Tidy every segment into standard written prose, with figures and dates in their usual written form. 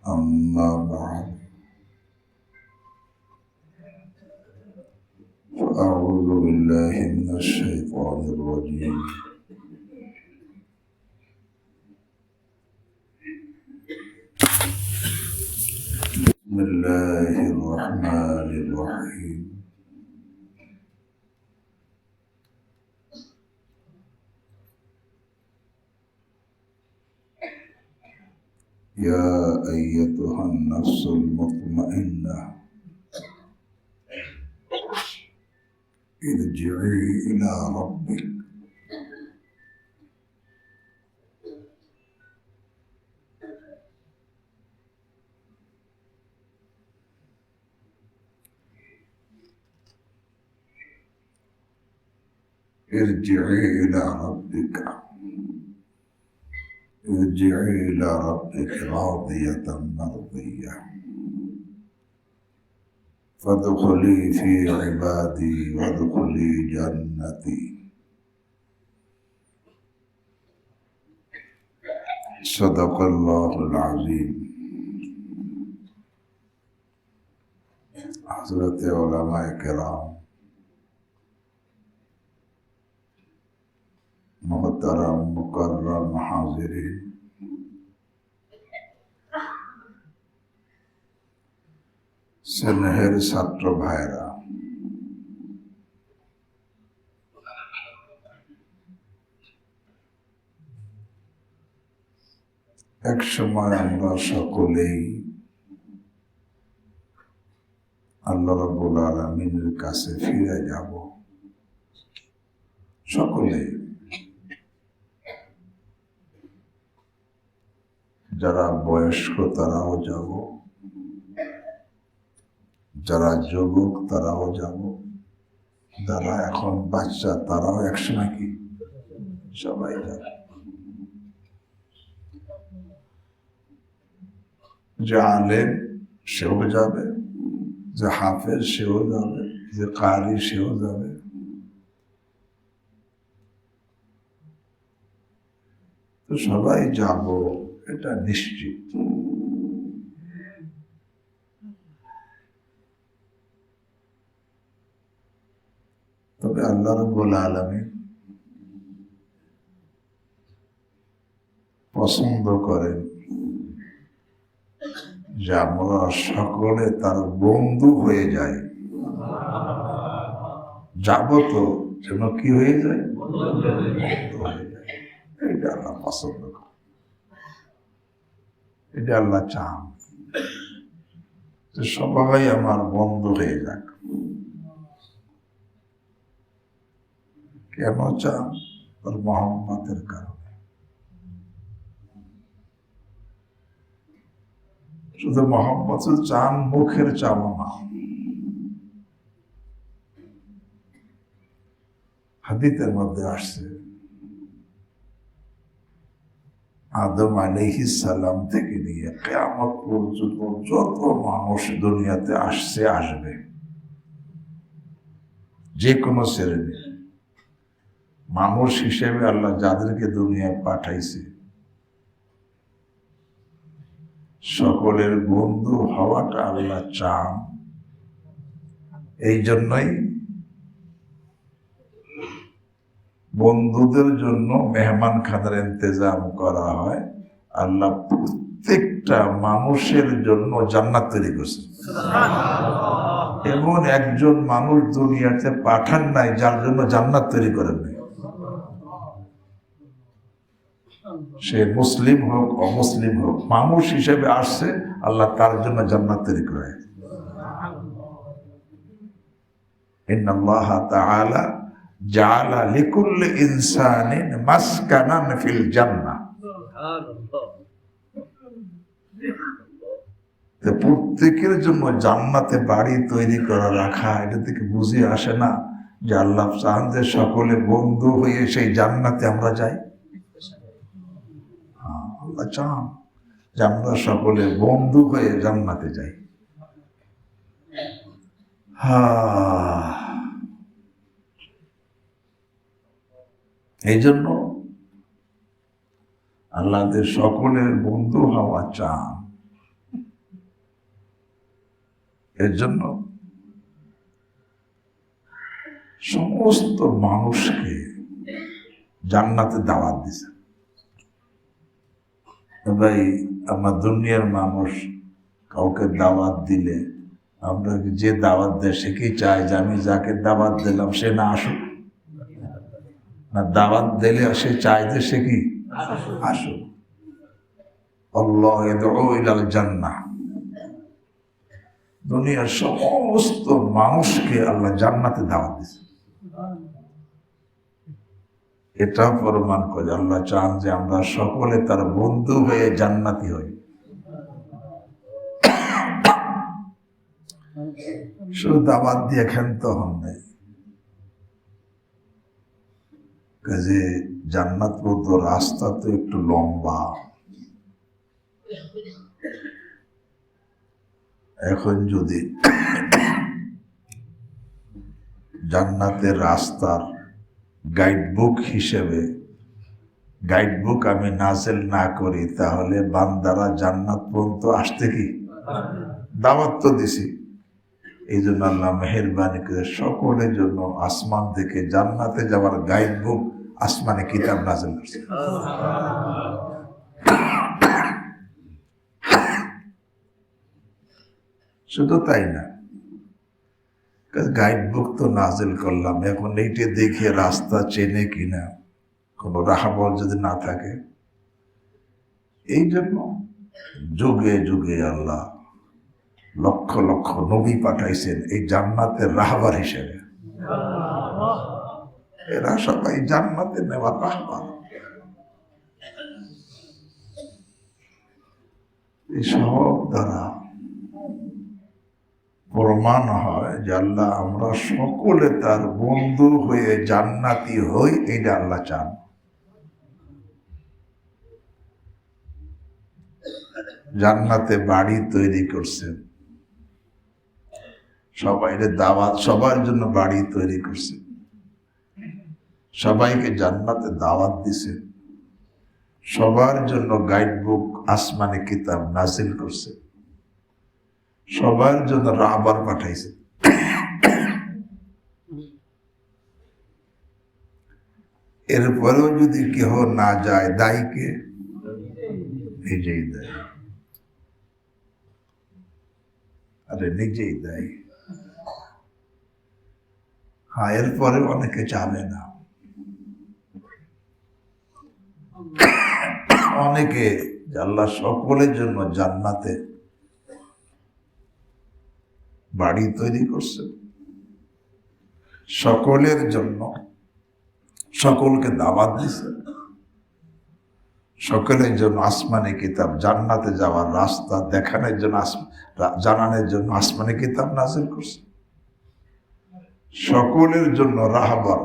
أما بعد فأعوذ بالله من الشيطان الرجيم بسم الله الرحمن الرحيم يا أيتها النفس المطمئنة ارجعي إلى ربك ارجعي إلى ربك ارجعي إلى ربك راضية مرضية فادخلي في عبادي وادخلي جنتي صدق الله العظيم حضرت علماء کرام محترم مکرم حاضرین স্নেহের ছাত্র ভাইরা, এক সময় আমরা সকলেই আল্লাহ রাব্বুল আলামিনের কাছে ফিরে যাব। সকলেই, যারা বয়স্ক তারাও যাব, যারা যুবক তারাও যাব, যারা এখন বাচ্চা তারাও একসময় কি সবাই যাবে। যে আলেম সেও যাবে, যে হাফেজ সেও যাবে, যে কারি সেও যাবে। তো সবাই যাব, এটা নিশ্চিত। তবে আল্লাহ রাব্বুল আলামিন পছন্দ করেন যে আমরা সকলে তার বন্ধু হয়ে যাই। যাব তো যেন কি হয়ে যায়, বন্ধু হয়ে যায়। এটা আল্লাহ পছন্দ করেন, এটা আল্লাহ চান যে সবাই আমার বন্ধু হয়ে যাক। কেন চান? তার মহব্বতের কারণে। শুধু মহব্বত চান, মুখের চাওয়া না। হাদিসের মধ্যে আসছে, আদম আলাইহিস সালাম থেকে নিয়ে কিয়ামত পর্যন্ত যত মানুষ দুনিয়াতে আসছে আসবে, যে কোনো শ্রেণীর মানুষ হিসেবে আল্লাহ যাদেরকে দুনিয়ায় পাঠাইছে সকলের বন্ধু হওয়াটা আল্লাহ চান। এই জন্যই বন্ধুদের জন্য মেহমান খানার ইন্তজাম করা হয়। আল্লাহ প্রত্যেকটা মানুষের জন্য জান্নাত তৈরি করছে। এমন একজন মানুষ দুনিয়াতে পাঠান নাই যার জন্য জান্নাত তৈরি করেন নাই। সে মুসলিম হোক অমুসলিম হোক, মানুষ হিসেবে আসছে, আল্লাহ তার জন্য জান্নাত তৈরি করে। ইন্নাল্লাহা তাআলা জাআলা লিকুল্লি ইনসানিন মাসকানান ফিল জান্নাহ। প্রত্যেকের জন্য জান্নাতে বাড়ি তৈরি করা রাখা, এটা থেকে বুঝে আসে না যে আল্লাহ চান যে সকলে বন্ধু হয়ে সেই জান্নাতে আমরা যাই। আল্লাহ চান যে আমরা সকলে বন্ধু হয়ে জান্নাতে যাই। এই জন্য আল্লাহদের সকলের বন্ধু হওয়া চান। এর জন্য সমস্ত মানুষকে জান্নাতে দাওয়াত দিছে। ভাই, আমার দুনিয়ার মানুষ কাউকে দাওয়াত দিলে আমরা যে দাওয়াত দেয় সে কি চায় যে আমি যাকে দাওয়াত দিলাম সে না আসুক? না, দাওয়াত দিলে সে চায় যে সে কি আসুক। আল্লাহ ইয়াদউ ইলাল জান্নাহ, দুনিয়ার সমস্ত মানুষকে আল্লাহ জান্নাতে দাওয়াত দিয়েছে। এটা প্রমাণ করে আল্লাহ চান যে আমরা সকলে তার বন্ধু হয়ে জান্নাতি হই। শুধু দাওয়াত দিয়ে ক্ষান্ত হন নাই, কাজে জান্নাত পর্যন্ত রাস্তা তো একটু লম্বা। এখন যদি জান্নাতের রাস্তার গাইডবুক হিসেবে গাইডবুক আমি নাজেল না করি, তাহলে বান্দারা জান্নাত পর্যন্ত আসতে কি? দাওয়াত তো দিছি। এই জন্য আল্লাহ মেহেরবানি করে সকলের জন্য আসমান থেকে জান্নাতে যাওয়ার গাইডবুক আসমানে কিতাব নাজেল করছে। শুধু তাই না, গাইডবুক তো নাজেল করলাম, এখন এইটা দেখে রাস্তা চেনে কিনা, কোনো রাহাবর যদি না থাকে। এই জন্য যুগে যুগে আল্লাহ লক্ষ লক্ষ নবী পাঠাইছেন এই জান্নাতের রাহবার হিসেবে। এরা সবাই জান্নাতে নেওয়ার রাহবার। এই সব দ্বারা প্রমাণ হয় যে আল্লাহ আমরা সকলে তার বন্ধু হয়ে জান্নাতি হই, এইটা আল্লাহ চান। জান্নাতে বাড়ি তৈরি করছেন, সবাইকে দাওয়াত, সবার জন্য বাড়ি তৈরি করছেন, সবাইকে জান্নাতে দাওয়াত দিছেন, সবার জন্য গাইডবুক আসমানে কিতাব নাজিল করছে, সবার জন্য রাহবার পাঠাইছে। এরপরেও যদি কেহ না যায়, দায়ী কে? নিজেই দেয়। আরে নিজেই দেয়। হ্যাঁ, এরপরে অনেকে যাবে না। অনেকে আল্লাহ সকলের জন্য জান্নাতে বাড়ি তৈরি করছে, সকলের জন্য সকলকে দাওয়াত দিছে, সকলের জন্য আসমানি কিতাব, জান্নাতে যাওয়ার রাস্তা দেখানোর জন্য, জানানোর জন্য আসমানি কিতাব নাজিল করছে, সকলের জন্য রাহবার।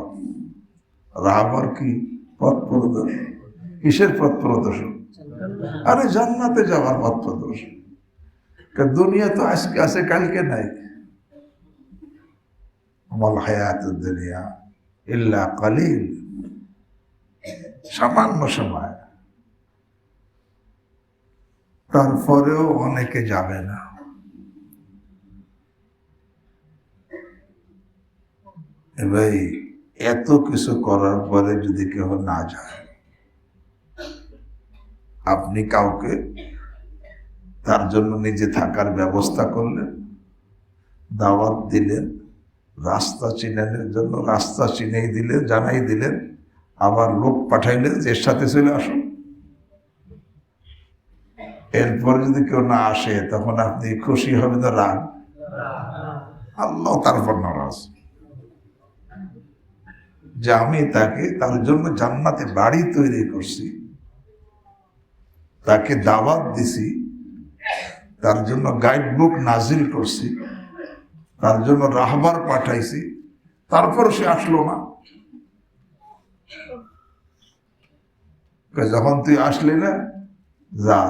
রাহবার কি? পথ প্রদর্শক। কিসের পথ প্রদর্শক? আরে জান্নাতে যাওয়ার পথ প্রদর্শক। দুনিয়া তো আজকে আছে, কালকে নাই। আমাল হায়াতুদ দুনিয়া ইল্লা কালিল, সামান্য সময়। তারপরেও অনেকে যাবে না। ভাই, এত কিছু করার পরে যদি কেউ না যায়, আপনি কাউকে তার জন্য নিজে থাকার ব্যবস্থা করলেন, দাওয়াত দিলেন, রাস্তা চিনানোর জন্য রাস্তা চিনেই দিলেন, জানাই দিলেন, আবার লোক পাঠাইলেন যে এর সাথে চলে আসুন। এরপর যদি কেউ না আসে, তখন আপনি খুশি হবেন না রাগ? আল্লাহ তারপর নারাজ যে আমি তাকে তার জন্য জান্নাতে বাড়ি তৈরি করছি, তাকে দাওয়াত দিছি, তার জন্য গাইডবুক নাজিল করছি, তার জন্য রাহবার পাঠাইছি, তারপর সে আসলো না। যখন তুই আসলি না, যা,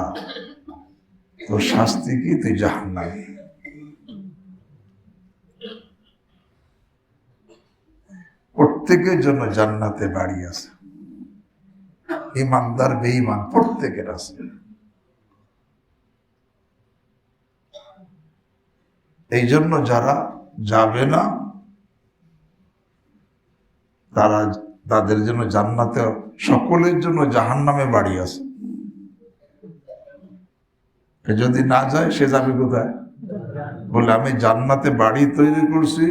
তোর শাস্তি কি? তুই জাহান্নামী। প্রত্যেকের জন্য জান্নাতে বাড়ি আছে, ইমানদার বেঈমান প্রত্যেকের আছে। এই জন্য যারা যাবে না তারা, তাদের জন্য জান্নাতে, সকলের জন্য জাহান্নামে বাড়ি আছে। যদি না যায় সে যাবে কোথায়? বলে আমি জান্নাতে বাড়ি তৈরি করছি,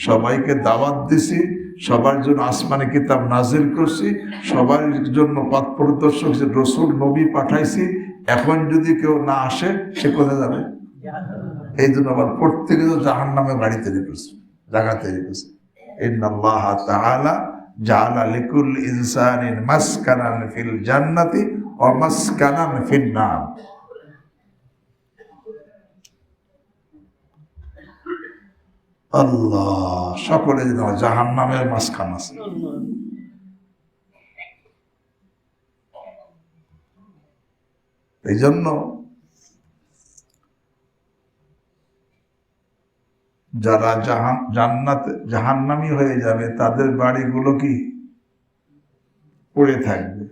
সবাইকে দাওয়াত দিছি, সবার জন্য আসমানে কিতাব নাজিল করছি, সবার জন্য পথ প্রদর্শক রসুল নবী পাঠাইছি, এখন যদি কেউ না আসে সে কোথায় যাবে? এই জন্য আবার প্রত্যেকে তো জাহান্নামে বাড়ি তৈরি করছে, জায়গা তৈরি করছে। ইন্নাল্লাহ তাআলা জাআলা লিকুল্লি ইনসানিন মাসকানান ফিল জান্নাতি ওয়া মাসকানান ফিন নার। আল্লাহ, সকলে যেন জাহান্নামের মাঝখান আছে। এই জন্য যারা জাহান্নামী হয়ে যাবে তাদের বাড়িগুলো কি পড়ে থাকবে।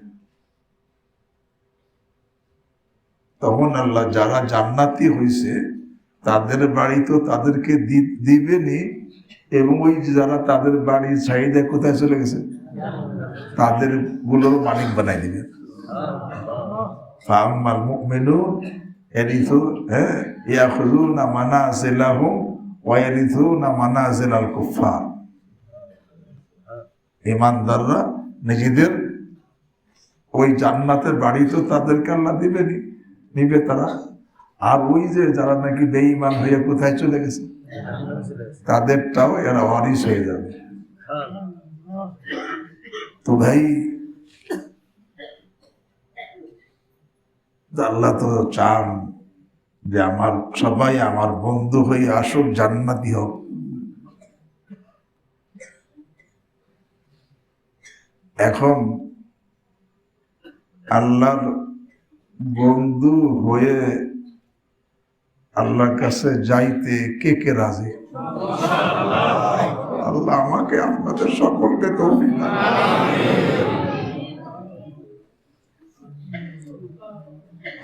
তখন আল্লাহ যারা জান্নাতি হয়েছে তাদের বাড়ি তো তাদেরকে দিবেনি, এবং ওই যারা তাদের বাড়ির চাহিদা কোথায় চলে গেছে তাদের গুলোর মালিক বানাই দিবেন। ফাআম্মাল মুমিনুন ইয়াখুযুনা মানাজিলাহুম ওয়া ইয়ারিথুনা মানাজিলাল কুফফার। ঈমানদাররা নিজেদের ওই জান্নাতের বাড়ি তো তাদেরকে আল্লাহ দিবেনি, নিবে তারা। আর ওই যে যারা নাকি বেঈমান হয়ে কোথায় চলে গেছে তাদেরটাও এরা ওয়ারিস হয়ে যাবে। তো ভাই আল্লাহ তো চান যে আমার সবাই আমার বন্ধু হয়ে আসুক, জান্নাতি হোক। এখন আল্লাহর বন্ধু হয়ে আল্লাহর কাছে যাইতে কে কে রাজি? আল্লাহ আমাকে আপনাদের সকলকে তৌফিক দান।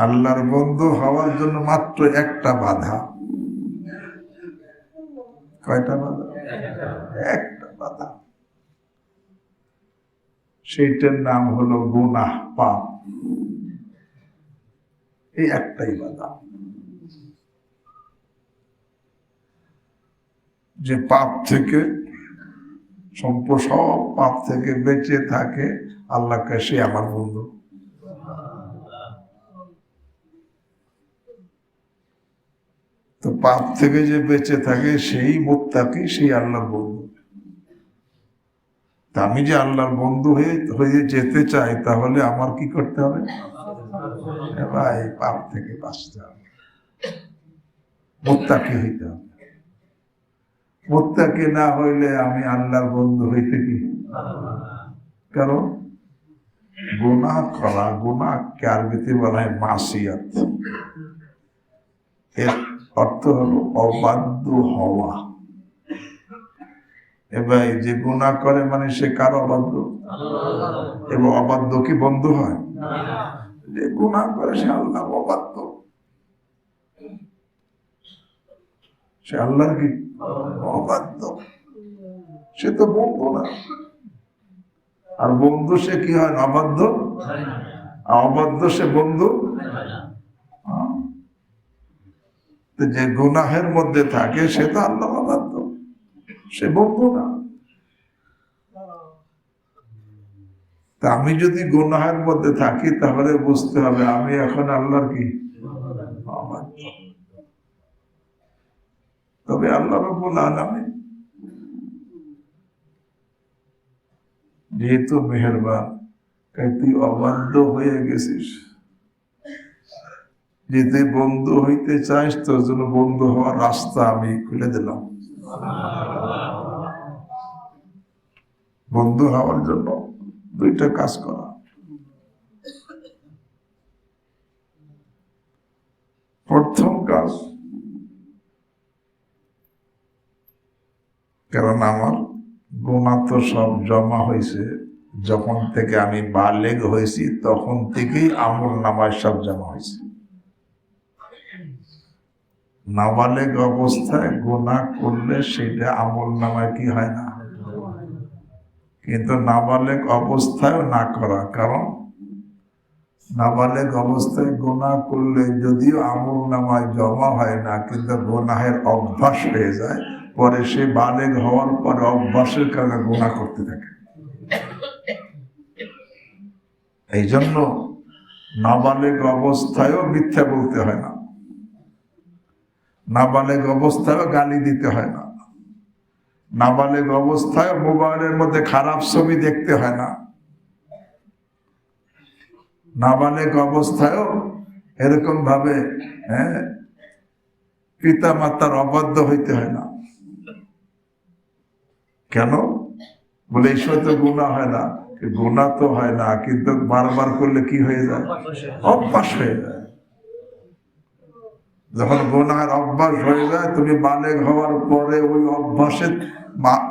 আল্লাহর বন্ধু হওয়ার জন্য মাত্র একটা বাধা। কয়টা বাধা? একটা বাধা। সেইটার নাম হলো গুনাহ, পাপ। এই একটাই বাধা, যে পাপ থেকে সব পাপ থেকে বেঁচে থাকে আল্লাহকে, সে আমার বন্ধু। তো পাপ থেকে যে বেঁচে থাকে সেই মুত্তাকি, সেই আল্লাহর বন্ধু। তা আমি যে আল্লাহর বন্ধু হয়ে যেতে চাই, তাহলে আমার কি করতে হবে? ভাই পাপ থেকে বাঁচতে হবে, মুত্তাকি হইতে হবে। মুত্তাকি না হইলে আমি আল্লাহর বন্ধু হইতে কি? কারণ গুনাহ করা, গুনাহকে আরবিতে বলা হয় মাসিয়াত। এর অর্থ হলো অবাধ্য হওয়া। এবার যে গুনাহ করে মানে সে কার অবাধ্য? এবং অবাধ্য কি বন্ধু হয়? যে গুনাহ করে সে আল্লাহ অবাধ্য, সে আল্লাহর কি অবাধ্য, সে তো বন্ধু না। আর বন্ধু সে কি হয়? অবাধ্য। অবাধ্য সে বন্ধু। যে গুনাহের মধ্যে থাকে সে তো আল্লাহ অবাধ্য, সে বন্ধু না। তা আমি যদি গুনাহের মধ্যে থাকি তাহলে বুঝতে হবে আমি এখন আল্লাহর কি অবাধ্য। তবে আল্লাহ রাব্বুল আলামিন যেহেতু মেহেরবান, তাই তুই অবাধ্য হয়ে গেছিস, যে তুই বন্ধু হইতে চাস, তোর জন্য বন্ধু হওয়ার রাস্তা আমি খুলে দিলাম। বন্ধু হওয়ার জন্য দুইটা কাজ করা। প্রথম কাজ, কারণ আমার গুনাহ তো সব জমা হয়েছে, যখন থেকে আমি বালেগ হয়েছি তখন থেকেই আমল নামায় সব জমা হয়েছে। নাবালেগ অবস্থায় গুনাহ করলে সেটা আমল নামায় কি হয় না, কিন্তু নাবালেগ অবস্থায় না করা, কারণ নাবালেগ অবস্থায় গুনাহ করলে যদিও আমল নামায় জমা হয় না, কিন্তু গুনাহের অভ্যাস হয়ে যায়, পরে সে বালেগ হওয়ার পরে অভ্যাসের কারণে গুনাহ করতে থাকে। এই জন্য নাবালেগ অবস্থায়ও মিথ্যা বলতে হয় না, নাবালেগ অবস্থায়ও গালি দিতে হয় না, নাবালেগ অবস্থায় মোবাইলের মধ্যে খারাপ ছবি দেখতে হয় না, নাবালেগ অবস্থায়ও এরকম ভাবে পিতা মাতার অবাধ্য হইতে হয় না। কেন বলে এই সময় তো গুনাহ হয় না, গুনাহ তো হয় না, কিন্তু বারবার করলে কি হয়ে যায়, অভ্যাস হয়ে যায়। যখন গুনাহের অভ্যাস হয়ে যায়, তুমি বালেগ হওয়ার পরে ওই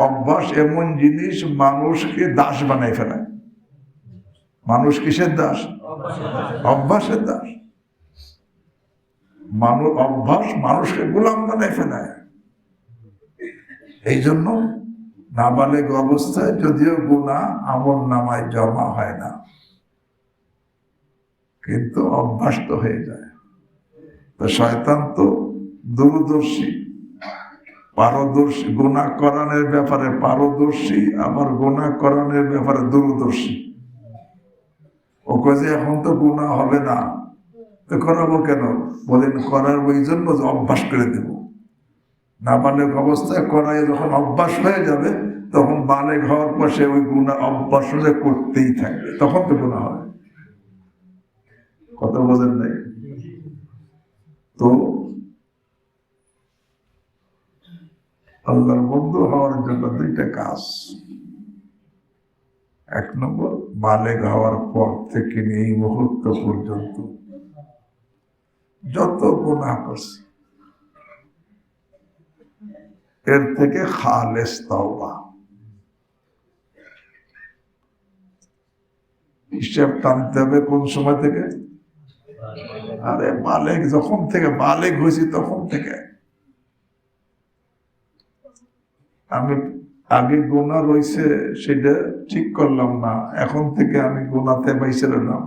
অভ্যাস এমন জিনিস মানুষকে দাস বানাই ফেলায়। মানুষ কিসের দাস? অভ্যাসের দাস। অভ্যাস মানুষকে গোলাম বানাই ফেলায়। এই জন্য নাবালেগ অবস্থায় যদিও গুনাহ আমল নামায় জমা হয় না, কিন্তু অভ্যাস তো হয়ে যায়। তো শয়তান তো দূরদর্শী, পারদর্শী, গুনাহ করানোর ব্যাপারে পারদর্শী, আবার গুনাহ করানোর ব্যাপারে দূরদর্শী। ও কয় যে এখন তো গুনাহ হবে না, তো করাবো কেন? বলেন করার ওই জন্য অভ্যাস করে দেব। নাবালেগ অবস্থায় করাই যখন অভ্যাস হয়ে যাবে, তখন বালেগ হওয়ার পর সে ওই গুনাহ অভ্যাস করতেই থাকবে, তখন তো গুনাহ হবে। কথা বোঝেন নাই? তো আল্লাহর বন্ধু হওয়ার জন্য দুইটা কাজ। এক নম্বর, বালেগ হওয়ার পর থেকে এই মুহূর্ত পর্যন্ত যত গুনাহ করছি এর থেকে খালেস তাওবা, হিসাব টানতে হবে। কোন সময় থেকে? আরে বালেগ যখন থেকে বালেগ হয়েছি তখন থেকে। আমি আগে গুনাহ রয়েছে সেটা ঠিক করলাম না, এখন থেকে আমি গুনাহতে বাইসে রইলাম।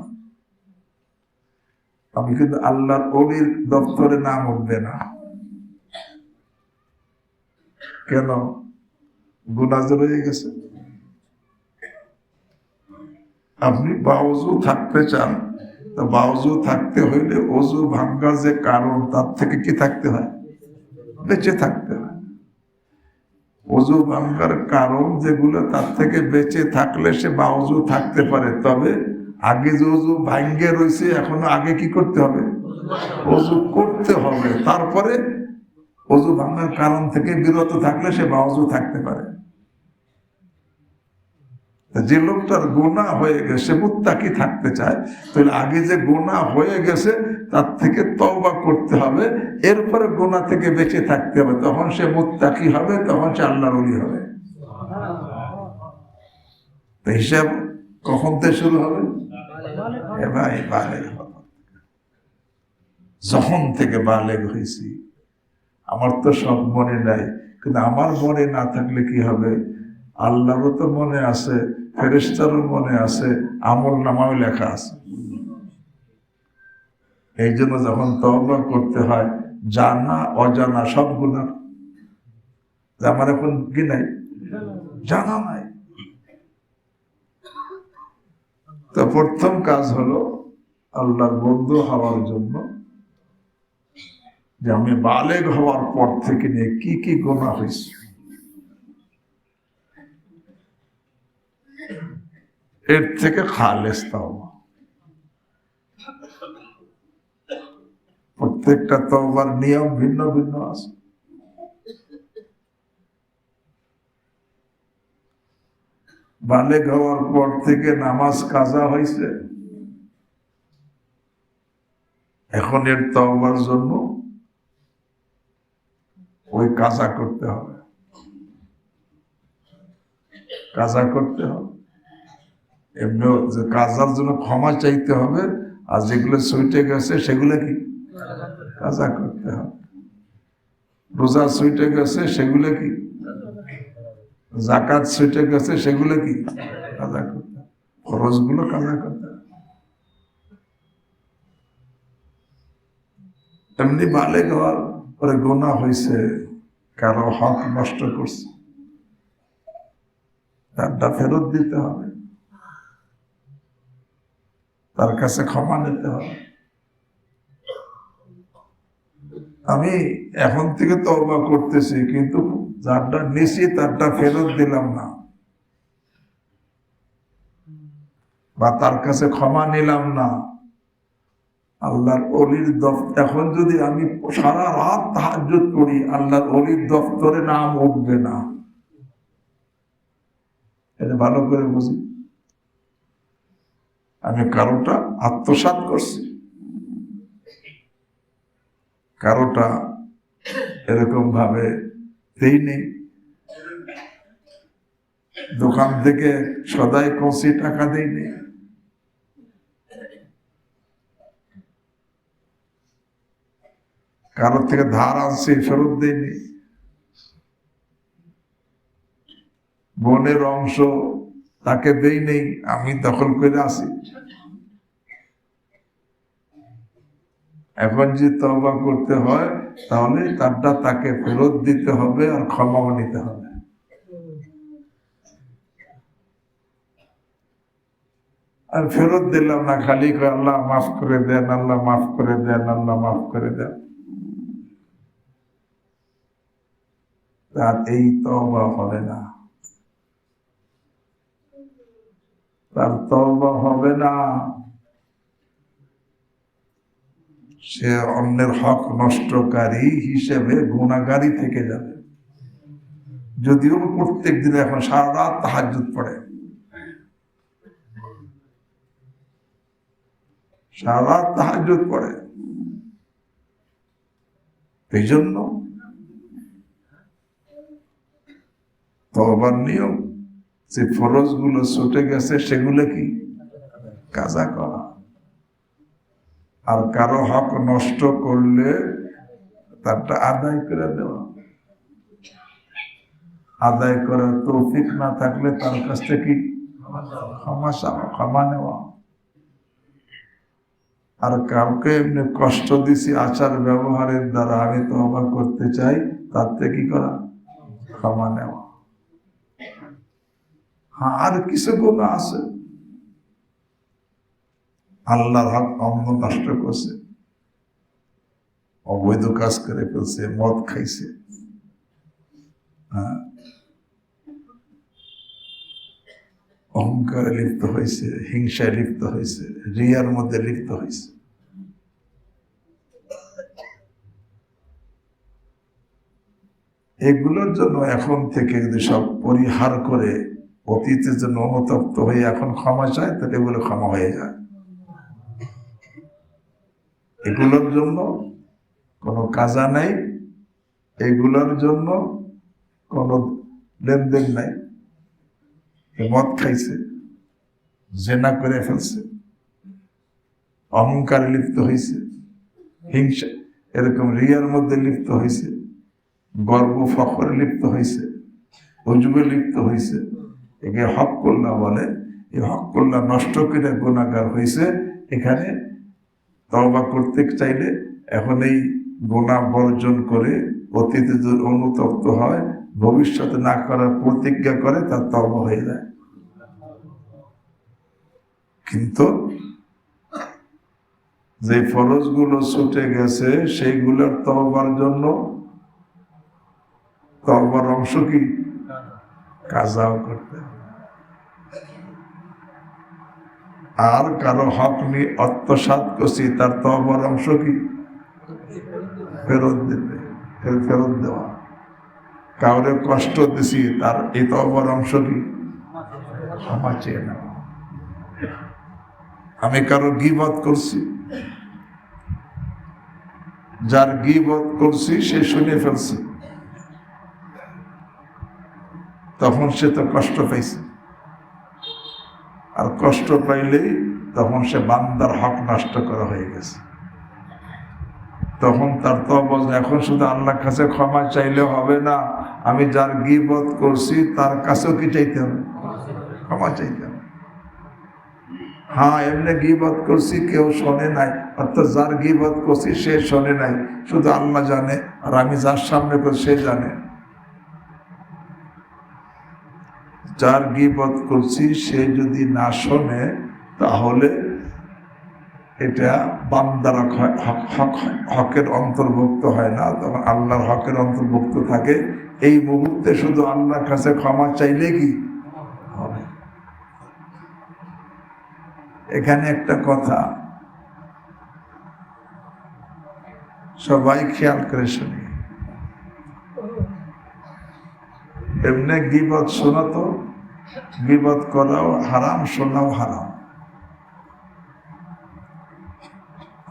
আমি কিন্তু আল্লাহর ওলির দপ্তরে নাম উঠবে না। কেন? গুনাহ রয়ে গেছে। আপনি বাউজু থাকতে চান, তো বাউজু থাকতে হইলে ওযু ভাঙ্গার যে কারণ, তার থেকে কি থাকতে হয়? বেঁচে থাকতে হয়। ওযু ভাঙ্গার কারণ যেগুলো, তার থেকে বেঁচে থাকলে সে বাউজু থাকতে পারে। তবে আগে যে ওযু ভাঙ্গে রয়েছে, এখনো আগে কি করতে হবে? ওযু করতে হবে। তারপরে ওযু ভাঙ্গার কারণ থেকে বিরত থাকলে সে বাউজু থাকতে পারে। যে লোকটার গুনাহ হয়ে গেছে, মুত্তাকি থাকতে চায়, তাহলে আগে যে গুনাহ হয়ে গেছে তার থেকে তওবা করতে হবে, এরপরে গুনাহ থেকে বেঁচে থাকতে হবে। তখন সে মুত্তাকি হবে, তখন সে আল্লাহর ওলি হবে। তো হিসাব কখন থেকে শুরু হবে? ভাই বালেগ হবে। যখন থেকে বালেগ হয়েছি, আমার তো সব মনে নাই, কিন্তু আমার মনে না থাকলে কি হবে? আল্লাহরও তো মনে আছে, ফেরেশতারও মনে আছে, আমল নামাও লেখা আছে। এই জন্য যখন তওবা করতে হয়, জানা অজানা সব গুনাহ, আমার এখন কি নাই? জানা নাই। তো প্রথম কাজ হলো আল্লাহর বন্ধু হওয়ার জন্য যে আমি বালেগ হওয়ার পর থেকে নিয়ে কি কি গুনাহ হয়েছে, এর থেকে খালেস তাওবা। প্রত্যেকটা তওবার নিয়ম ভিন্ন ভিন্ন আছে। বালেগ হওয়ার পর থেকে নামাজ কাজা হয়েছে, এখন এর তওবার জন্য ওই কাজা করতে হবে, কাজা করতে হবে। এমনি যে কাজার জন্য ক্ষমা চাইতে হবে, আর যেগুলো ছুটে গেছে সেগুলো কি কাজা করতে হবে। রোজা ছুটে গেছে সেগুলো কি, জাকাত ছুটে গেছে সেগুলো কি কাজা করতে, খরচগুলো কাজা করতে। এমনি বালেগ হওয়ার পরে গোনা হয়েছে, কারো হক নষ্ট করছে, তারটা ফেরত দিতে হবে, তার কাছে ক্ষমা নিতে হবে। আমি এখন থেকে তওবা করতেছি, কিন্তু যারটা নিছি তারটা ফেরত দিলাম না, বা তার কাছে ক্ষমা নিলাম না। আল্লাহর ওলির দফতর, এখন যদি আমি সারা রাত তাহাজ্জুদ করি, আল্লাহর ওলির দফতরে নাম উঠবে না। এটা ভালো করে বুঝি। আমি কারোটা আত্মসাৎ করছি, কারোটা এরকম ভাবে দেই নেই, দোকান থেকে সদাই কষি টাকা দেই নেই, কারোর থেকে ধার আনছি ফেরত দেয়নি, বোনের অংশ তাকে দেই নেই, আমি দখল করে আসি। এখন যে তওবা করতে হয়, তাহলে তারটা তাকে ফেরত দিতে হবে আর ক্ষমাও নিতে হবে। আর ফেরত দিলাম না, খালি আল্লাহ মাফ করে দেন, আল্লাহ মাফ করে দেন, আল্লাহ মাফ করে দেন, তার এই তওবা হবে না, তার তওবা হবে না। সে অন্যের হক নষ্টকারী হিসেবে গুনাহগারী থেকে যাবে। যদিও প্রত্যেক দিন এখন সারা রাত তাহাজ্জুদ পড়ে, সারা রাত তাহাজ্জুদ পড়ে, এই জন্য তওবার নিয়ম যে ফরজ গুলো ছুটে গেছে সেগুলো কি কাজা করা, আর কারো হক নষ্ট করলে তারটা আদায় করে দেওয়া। আদায় করার তৌফিক না থাকলে তার কাছ থেকে ক্ষমা চাওয়া, ক্ষমা নেওয়া। আর কাউকে এমনি কষ্ট দিছি আচার ব্যবহারের দ্বারা, আমি তওবা করতে চাই, তার থেকে কি করা, ক্ষমা নেওয়া। হ্যাঁ, আর কিছু গুনাহ আছে, আল্লাহর হক অন্য নষ্ট করছে, অবৈধ কাজ করে ফেলছে, মদ খাইছে, হ্যাঁ, অহংকারে লিপ্ত হয়েছে, হিংসায় লিপ্ত হয়েছে, রিয়ার মধ্যে লিপ্ত হয়েছে। এগুলোর জন্য এখন থেকে যদি সব পরিহার করে অতীতের জন্য অনুতপ্ত হয়ে এখন ক্ষমা চায়, তাহলে এগুলো ক্ষমা হয়ে যায়। এগুলোর জন্য কোনো কাজা নাই, এগুলোর জন্য কোনো লেনদেন নাই। মদ খাইছে, জেনা করে ফেলছে, অহংকারে লিপ্ত হয়েছে, হিংসা এরকম রিয়ার মধ্যে লিপ্ত হয়েছে, গর্ব ফখরে লিপ্ত হয়েছে, উজবে লিপ্ত হয়েছে, একে হক কল্লা বলে। এই হক কল্লা নষ্ট করে গুনাহগার হয়েছে। এখানে তওবা করতে চাইলে এখন এই গুনাহ বর্জন করে অতীতে যদি অনুতপ্ত হয়, ভবিষ্যতে না করার প্রতিজ্ঞা করে, তার তওবা হয়ে যায়। কিন্তু যে ফরজগুলো ছুটে গেছে সেইগুলোর তওবার জন্য তওবার অংশ কি কাজাও করতে, আর কারো হক নিয়ে আত্মসাৎ করছি, তার তওবার অংশ কি ফেরত দিতে, ফেরত দেওয়া। কাউরে কষ্ট দিছি, তার এই তওবার অংশ কি ক্ষমা চেয়ে নেওয়া। আমি কারো গীবত করছি, যার গীবত করছি সে শুনে ফেলছে, তখন সে তো কষ্ট পাইছে, আর কষ্ট পাইলেই তখন সে বান্দার হক নষ্ট করা হয়ে গেছে। তখন তার তওবা, এখন শুধু আল্লাহর কাছে ক্ষমা চাইলে হবে না, আমি যার গীবত করছি তার কাছেও কি চাইতে হবে? ক্ষমা চাইতে হবে। হ্যাঁ, এমনি গীবত করছি কেউ শোনে নাই, অর্থাৎ যার গীবত করছি সে শোনে নাই, শুধু আল্লাহ জানে, আর আমি যার সামনে করছি সে জানে। যার গীবত করছি সে যদি না শোনে তাহলে এটা বান্দার হকের অন্তর্ভুক্ত হয় না, তখন আল্লাহর হকের অন্তর্ভুক্ত থাকে। এই মুহূর্তে শুধু আল্লাহর কাছে ক্ষমা চাইলে কি হবে? এখানে একটা কথা সবাই খেয়াল করে শুনি। এমনি গীবত শোনা তো, গীবত করাও হারাম, শোনাও হারাম।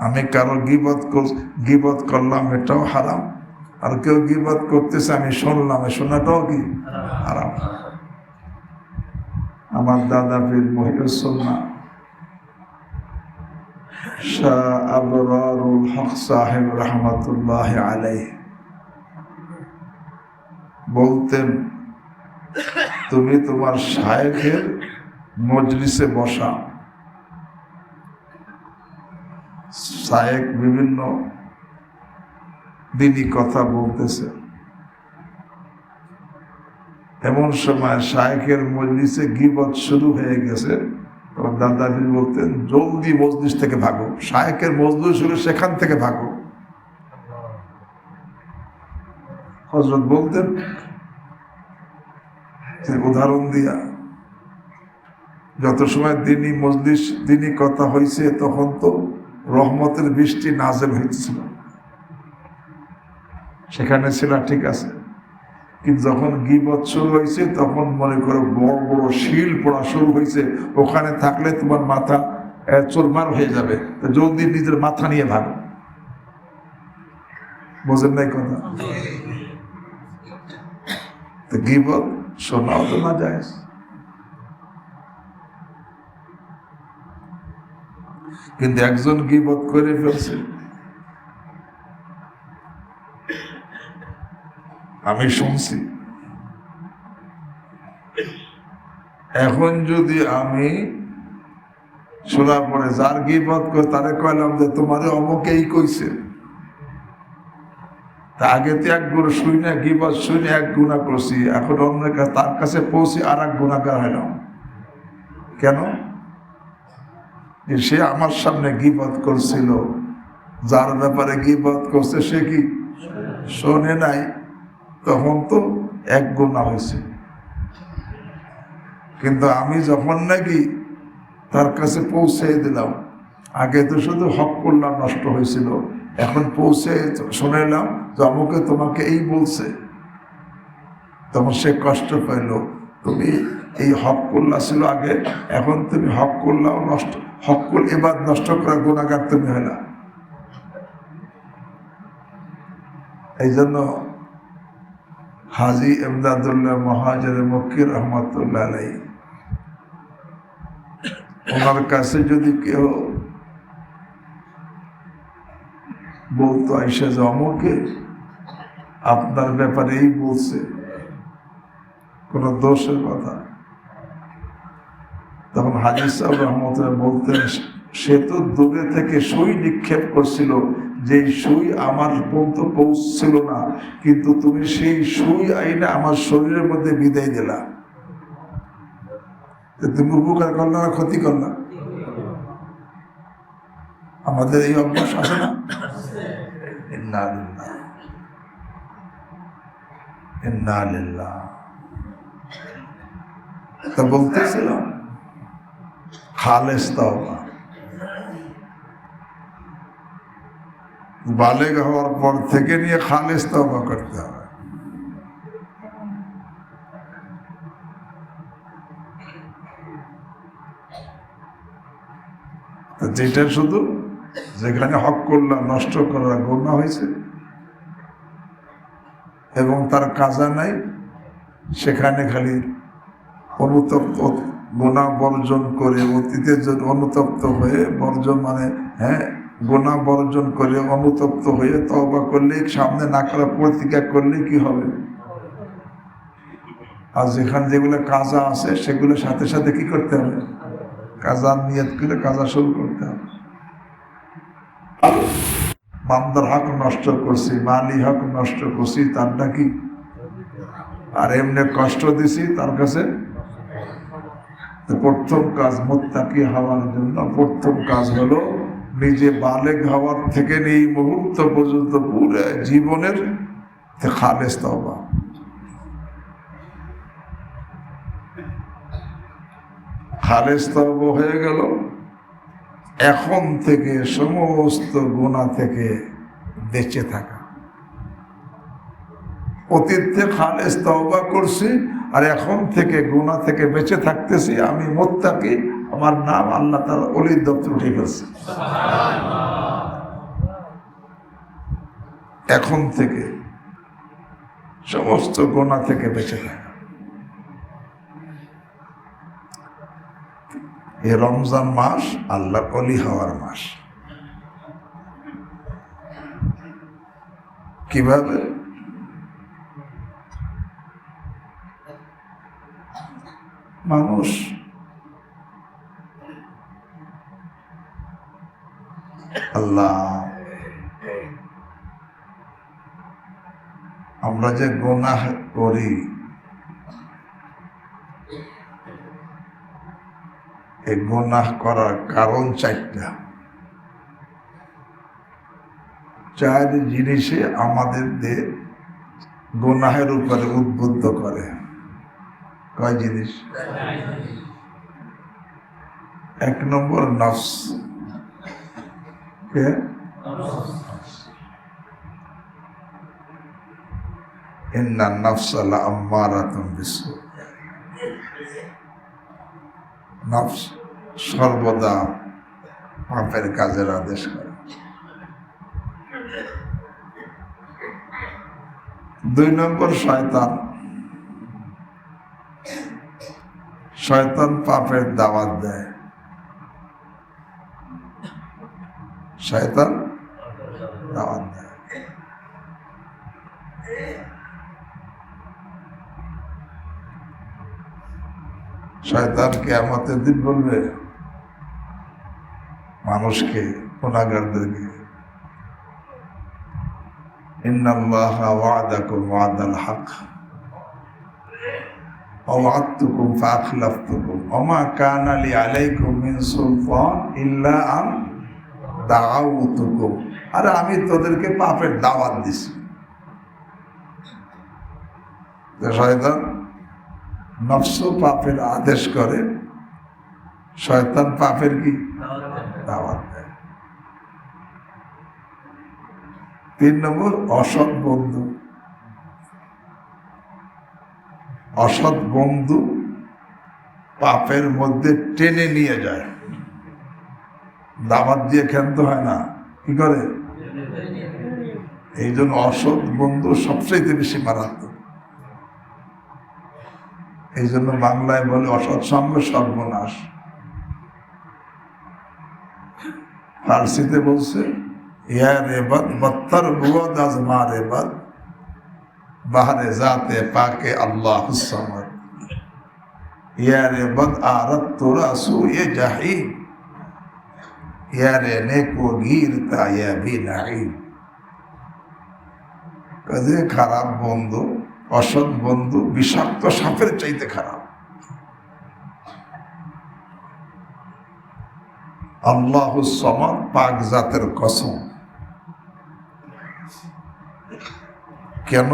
আমি কারো গীবত করলাম এটাও হারাম, আর কেউ গীবত করতেছে আমি শুনলাম, শোনাটাও কি হারাম। আমার দাদা পীর মহিউসুন্নাহ শাহ আবরারুল হক সাহেব রহমতুল্লাহ আলাইহি বলতেন, তুমি তোমার শায়েখের মজলিসে বসা। শায়েখ বিভিন্ন দিনই কথা বলতেছে, এমন সময় শায়েখের মজলিসে গীবত শুরু হয়ে গেছে। দাদাজি বলতেন, জলদি মজলিস থেকে ভাগো, শায়েখের মজলিস হলে সেখান থেকে ভাগো। হযরত বলতেন উদাহরণ দিয়া, যত সময় দিনী মজলিস দিনী কথা হয়েছে তখন তো রহমতের বৃষ্টি নাজেল হয়েছিল, সেখানে ছিল ঠিক আছে, কিন্তু যখন গীবত শুরু হয়েছে তখন মনে করো বড় বড় শিল পড়া শুরু হয়েছে, ওখানে থাকলে তোমার মাথা চোরমার হয়ে যাবে, তো জলদি নিজের মাথা নিয়ে ভাগো। বোঝেন নাই কথা? তো গীবত শোনাও তো না যায়, কিন্তু একজন গীবত করে ফেলছে, আমি শুনছি। এখন যদি আমি শোনার পরে যার গীবত করে তারে কইলাম যে তোমারে অমুকেই কইছে, তা আগে তো এক গুণ শুনে গীবত শুনে এক গুণা করছি, এখন অন্য তার কাছে পৌঁছে আর এক গুণাগার হইলাম। কেন? যে সে আমার সামনে গীবত করছিল, যার ব্যাপারে গীবত করছে সে কি শোনে নাই, তখন তো এক গুণা হয়েছে। কিন্তু আমি যখন নাকি তার কাছে পৌঁছে দিলাম, আগে তো শুধু হক করলাম নষ্ট হয়েছিল, এখন পৌঁছে শুনেলাম যে আমাকে তোমাকে এই বলছে, তখন সে কষ্ট পাইল। তুমি এই হক করলা ছিল আগে, এখন তুমি হক করলাও নষ্ট, হক কর এবার নষ্ট করা গুণাগার তুমি হইলা। এই জন্য হাজী ইমদাদুল্লাহ মহাজের মক্কি রহমতুল্লাহ আলাইহি, ওনার কাছে যদি কেউ বলতো আইসা যে অমুকে আপনার ব্যাপারে এই বলছে, কোন দোষের কথা, তখন হাজী সাহেব রহমতুল্লাহ বলতেন, সে তো দূরে থেকে সুই নিক্ষেপ করছিল, যে সুই আমার পর্যন্ত পৌঁছছিল না, কিন্তু তুমি সেই সুই আইনে আমার শরীরের মধ্যে বিদায় দিলা। তুমি উপকার করলা না ক্ষতি করলা? আমাদের এই অভ্যাস আছে না? ইন্না লিল্লাহ ইন্না লিল্লাহ। তা বলতেছিলাম খালেস তাওবা, বালেগ হওয়ার পর থেকে নিয়ে খালেস তাওবা করতে হবে। যেটা শুধু যেখানে হক করলাম নষ্ট করার গুনাহ হয়েছে এবং তার কাজা নাই, সেখানে খালি অনুতপ্ত গুনাহ বর্জন করে অতীতের জন্য অনুতপ্ত হয়ে বর্জন, মানে গুনাহ বর্জন করে অনুতপ্ত হয়ে তওবা করলে, সামনে না করা প্রতিজ্ঞা করলে কি হবে? আর যেখানে যেগুলো কাজা আছে সেগুলোর সাথে সাথে কি করতে হবে? কাজা নিয়ত করে কাজা শুরু করতে হবে। বান্দার হক নষ্ট করছি, মালি হক নষ্ট করছি, তার নাকি আর এমনি কষ্ট দিছি তার কাছে। প্রথম কাজ মুত্তাকি হওয়ার জন্য প্রথম কাজ হলো নিজে বালেগ হওয়ার থেকে এই মুহূর্ত পর্যন্ত পুরো জীবনের খালেস তওবা। খালেস তওবা হয়ে গেল, এখন থেকে সমস্ত গুনাহ থেকে বেঁচে থাকা। অতীতে খালেস তওবা করছি আর এখন থেকে গুনাহ থেকে বেঁচে থাকতেছি, আমি মুত্তাকি, আমার নাম আল্লাহ তাআলা ওলির দপ্তর উঠে গেছে। এখন থেকে সমস্ত গুনাহ থেকে বেঁচে থাকা। এই রমজান মাস আল্লাহ ওলি হওয়ার মাস। কিভাবে? মানুষ আল্লাহ, আমরা যে গুনাহ করি এই গুনাহ করার কারণ চার জিনিসে আমাদের গুনাহের উপরে উদ্বুদ্ধ করে। কয় জিনিস? এক নম্বর নফস। ইন্না নফসা লাআম্মারাতুন বিসসূ। নফস সর্বদা পাপের কাজের আদেশ করে। দুই নম্বর শয়তান। শয়তান পাপের দাওয়াত দেয়। শয়তান দাওয়াত দেয়। শয়তান কিয়ামতের দিন বলবে মানুষকে, গুনাহগারদেরকে, ইন্নাল্লাহা ওয়া'দাকুম ওয়া'দাল হক ওয়া ওয়া'adtukum ফাআখলাফতুকুম ওয়া মা কানা লি আলাইকুম মিন সুলতান ইল্লা আন দাআউতুকুম। আরে আমি তোদেরকে পাপের দাওয়াত দিছি। শয়তান নফস পাপের আদেশ করে, শয়তান পাপের কি দাওয়াত দেয়। তিন নম্বর অসৎ বন্ধু। অসৎ বন্ধু পাপের মধ্যে টেনে নিয়ে যায়। দাওয়াত দিয়ে ক্ষান্ত হয় না, কি করে? এই জন্য অসৎ বন্ধু সবচেয়ে বেশি মারাত্মক। এই জন্য বাংলায় বলে অসৎ সঙ্গ সর্বনাশ। ফার্সিতে বলছে ইয়া রেবাদ বত্তর বুয়াদ আজমা রেবাদ বাহরে জাতে পাকে আল্লাহুস সামাদ। ইয়া রেবাদ আরাত তোরা সুয়ে জাহিম ইয়া রে নেকো গিরতা ইয়া বিনাইম। কাজে খারাপ বন্ধু, অসৎ বন্ধু বিষাক্ত সাপের চাইতে খারাপ। আল্লাহুস সামাদ, পাক জাতের কসম। কেন?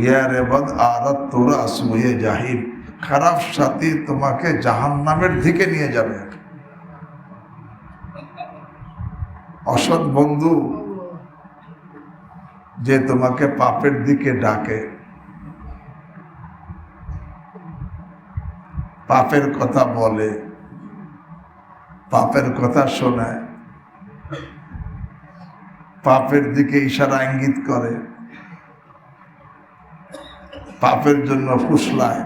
ইয়া রেবাদ আরাত তোরা সুয়ে জাহিম। খারাপ সাথী তোমাকে জাহান্নামের দিকে নিয়ে যাবে। অসৎ বন্ধু যে তোমাকে পাপের দিকে ডাকে, পাপের কথা বলে, পাপের কথা শোনায়, পাপের দিকে ইশারা ইঙ্গিত করে, পাপের জন্য ফুসলায়,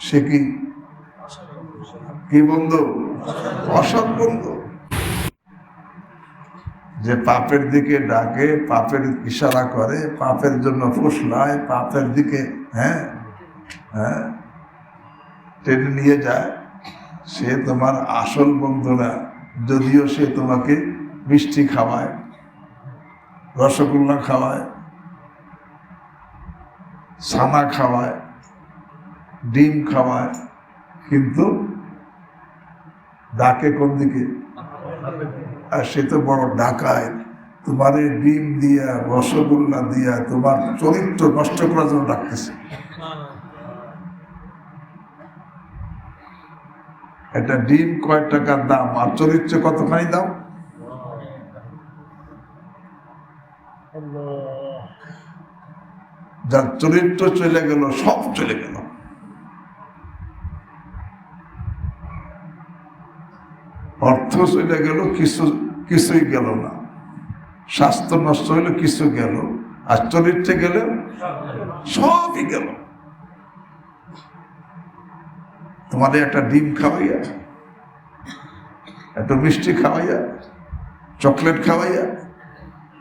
সে কি বন্ধু? অসৎ বন্ধু। যে পাপের দিকে ডাকে, পাপের ইশারা করে, পাপের জন্য ফুসলায়, পাপের দিকে হ্যাঁ হ্যাঁ টেনে নিয়ে যায়, সে তোমার আসল বন্ধু না। যদিও সে তোমাকে মিষ্টি খাওয়ায়, রসগোল্লা খাওয়ায়, ছানা খাওয়ায়, ডিম খাওয়ায়, কিন্তু ডাকে কোন দিকে? আর সে তো বড় ডাকায়। তোমার এই ডিম দিয়া, রসগোল্লা দিয়া তোমার চরিত্র নষ্ট করার জন্য ডাকতেছে। একটা ডিম কয় টাকার দাম, আর চরিত্র কতখানি দাম? যার চরিত্র চলে গেল, সব চলে গেল। অর্থ চলে গেল, কিছুই গেল না। স্বাস্থ্য নষ্ট হইলো, কিছু গেল। আর চরিত্রে গেলে সবই গেল। তোমাদের একটা ডিম খাওয়াইয়া, একটা মিষ্টি খাওয়াইয়া, চকলেট খাওয়াইয়া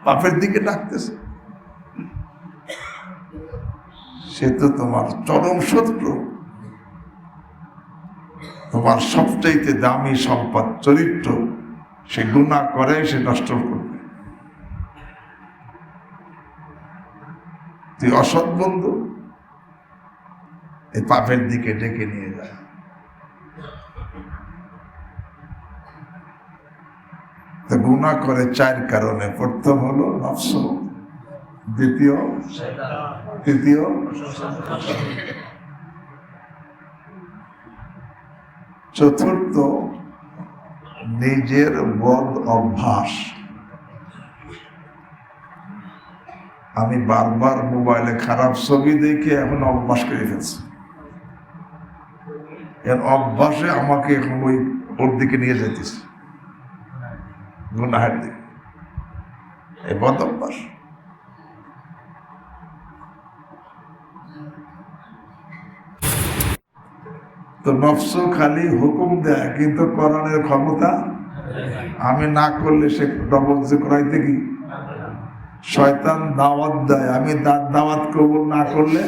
পাপের দিকে ডাকতেছে, সে তো তোমার চরম শত্রু। তোমার সবচাইতে দামি সম্পদ চরিত্র, সে গুনাহ করে, সে নষ্ট করবে। তুই অসৎ বন্ধু, এই পাপের দিকে ডেকে নিয়ে যায়। তো গুনাহ করে চার কারণে। প্রথম হলো নফস, দ্বিতীয়, তৃতীয় চতুর্থ নিজের বদ অভ্যাস। আমি বারবার মোবাইলে খারাপ ছবি দেখে এখন অভ্যাস করে ফেলছি। এর অভ্যাসে আমাকে এখন ওর দিকে নিয়ে যেতেছে, গুনাহের দিকে। এই বদ অভ্যাস। তো নফস খালি হুকুম দেয়, কিন্তু কোরআনের ক্ষমতা। আমি না করলে সে ডবল যে করাইতে কি? শয়তান দাওয়াত দেয়, আমি দাওয়াত কবুল না করলে।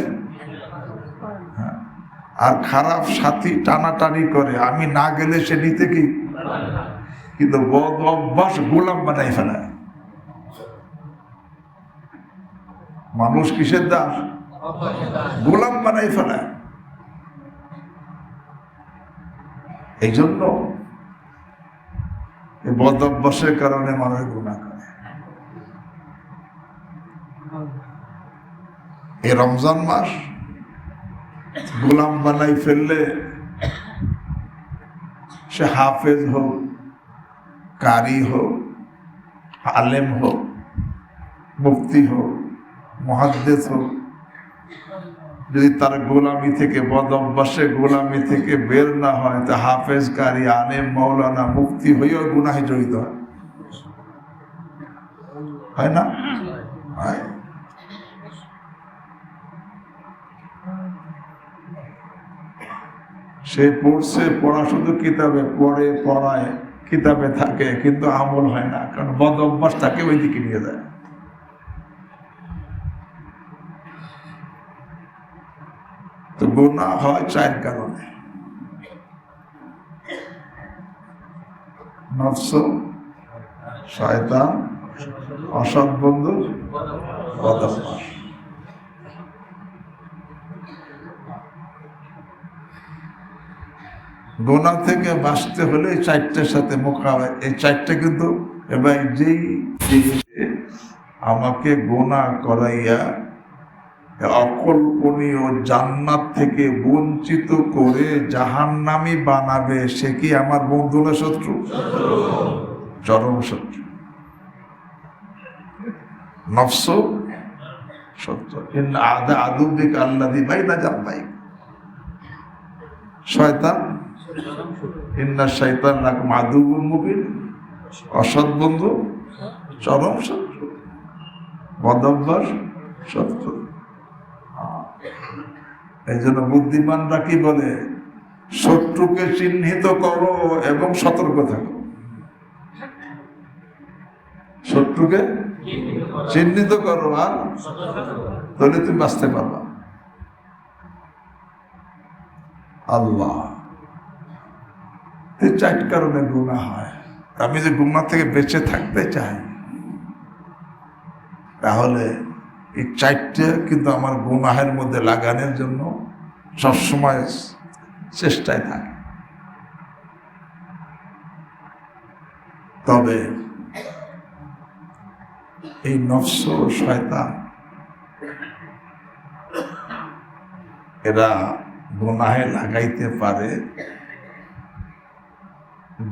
আর খারাপ সাথী টানাটানি করে, আমি না গেলে সে নিতে কি? কিন্তু বদ অভ্যাস গোলাম বানাই ফেলায়। মানুষ কিসের দাস? গোলাম বানাই ফেলায়। এই জন্য এই বদ অভ্যাসের কারণে মানুষ গুনাহ করে। এই রমজান মাস গোলাম বানাই ফেললে, সে হাফেজ হোক, কারি হোক, আলেম হোক, মুফতি হোক, মুহাদ্দিস হোক, যদি তার গোলামি থেকে, বদ অভ্যাসে গোলামি থেকে বের না হয়, তা হাফেজ, কারি, আলেম, মৌলানা, মুফতি হয়েও গুনাহে জড়িত হয় না? হয়। সে পড়ছে, পড়া শুধু কিতাবে পড়ে, পড়ায়, কিতাবে থাকে, কিন্তু আমল হয় না, কারণ বদ অভ্যাস তাকে ওই দিকে নিয়ে যায়। তো গুনাহ হয় চার কারণে: নফস, শয়তান, অসৎ বন্ধু, বদ অভ্যাস। গুনাহ থেকে বাঁচতে হলে এই চারটার সাথে মোকাবেলা। এই চারটা কিন্তু এবার যেই আমাকে গুনাহ করাইয়া অকল্পনীয় জান্নাত থেকে বঞ্চিত করে জাহান্নামী বানাবে, সে কি আমার বন্ধু না শত্রু? চরম শত্রু। নফস শত্রু। ইন্না আদা আদুবিকা আল্লাযী বাইনা জামবাইক। শয়তান, ইন্না শাইতান লাকুম আদুউম মুবিন। অসৎ বন্ধু চরম শত্রু, বদ অভ্যাস শত্রু। এই জন্য বুদ্ধিমানরা কি বলে? শত্রুকে চিহ্নিত করো এবং সতর্ক থাকো। শত্রুকে চিহ্নিত করো, আর তাহলে তুমি বাঁচতে পারবা। আল্লাহ, এই 4 কারণে গুনাহ হয়। আমি যে গুনাহ থেকে বেঁচে থাকতে চাই, তাহলে এই 4টা কিন্তু আমার গুনাহের মধ্যে লাগানোর জন্য সবসময় চেষ্টায় থাকে। তবে এই নফস ও শয়তান এরা গুনাহে লাগাইতে পারে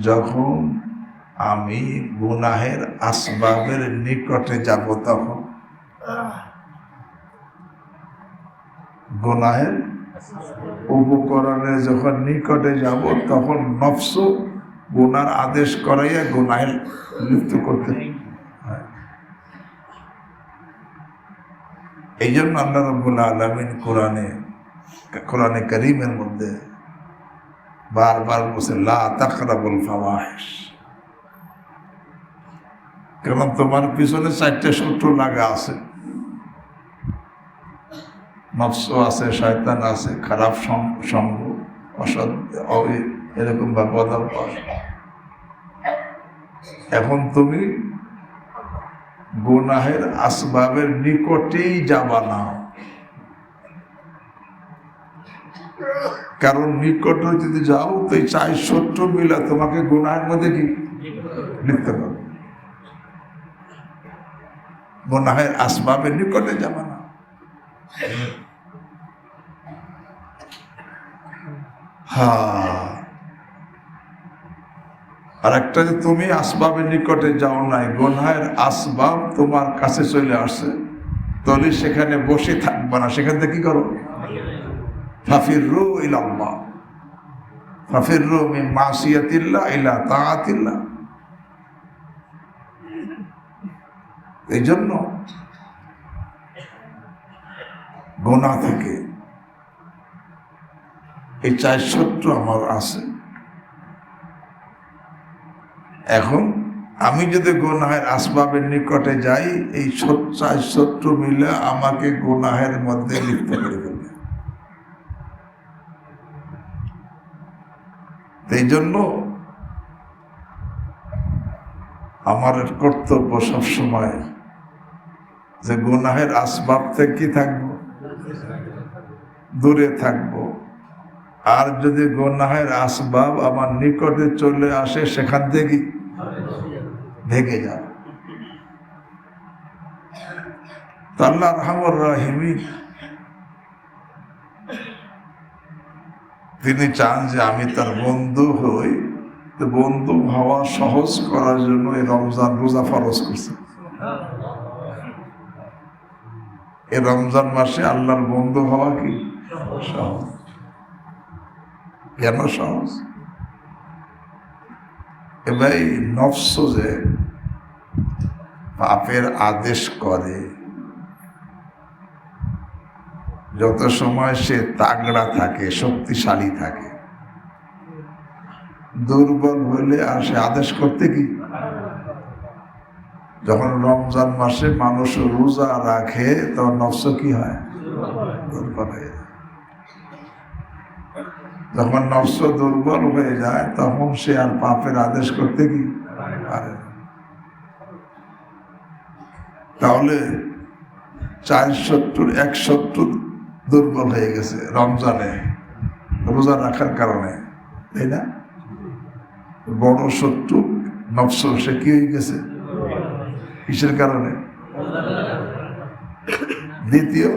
যখন আমি গুনাহের আসবাবের নিকটে যাব। তখন গুনাহের উপকরণে যখন নিকটে যাব, তখন নফস গুনার আদেশ করাইয়া গুনাহে লিপ্ত করতে হয়। এই জন্য আল্লাহ রাব্বুল আলামিন কোরআনে কারীমের মধ্যে বারবার বলছে, লা তাকরাবুল ফাওয়াহিশ। কারণ তোমার পিছনে 4টে শত্রু লাগা আছে, নফস আছে, শয়তান আছে, খারাপ সঙ্গ, অসৎ, এরকম বা বদঅভ্যাস। এখন তুমি গুনাহের আসবাবের নিকটেই যাবা না, কারণ নিকটে যদি যাও তো এই 4 শত্রু মিলা তোমাকে গুনাহের মধ্যে কি লিপ্ত করবে। গুনাহের আসবাবের নিকটে যাবা না। আর একটা যে তুমি আসবাবের নিকটে যাও নাই, গুনাহের আসবাব তোমার কাছে চলে আসে, তাহলে সেখানে বসে থাকবা না, সেখান থেকে কি করো? ফাফিরু ইলাল্লাহ, ফাফিরু মিন মাসিয়াতিল্লাহ ইলা তাআতিল্লাহ। এই জন্য গুনাহ থেকে এই 4 শত্রু আমার আছে। এখন আমি যদি গুনাহের আসবাবের নিকটে যাই, এই 4 শত্রু মিলে আমাকে গুনাহের মধ্যে লিপ্ত করে ফেলবে। এই জন্য আমার কর্তব্য সবসময় যে গুনাহের আসবাব থেকে কি থাকবো, দূরে থাকবো। আর যদি গুনাহের আসবাব আমার নিকটে চলে আসে, সেখান থেকে ভেগে যাও। আল্লাহ আরহামুর রাহিমিন তিনি চান যে আমি তার বন্ধু হই। তো বন্ধু হওয়া সহজ করার জন্য এই রমজান রোজা ফরজ করছে। এই রমজান মাসে আল্লাহর বন্ধু হওয়া কি সহজ? কেন সহজ? এবার নফস যে পাপের আদেশ করে, যত সময় সে তাগড়া থাকে, শক্তিশালী থাকে, দুর্বল হইলে আর সে আদেশ করতে কি। যখন রমজান মাসে মানুষ রোজা রাখে, তখন নফস কি হয়? দুর্বল হয়ে যায়। যখন নফস দুর্বল হয়ে যায়, তখন সে আর পাপের আদেশ করতে কি পারে না। তাহলে 4 শত্রুর 1 শত্রু দুর্বল হয়ে গেছে রমজানে রোজা রাখার কারণে, তাই না? বড় শত্রু নফস, সে কি হয়ে গেছে? কিসের কারণে? দ্বিতীয়,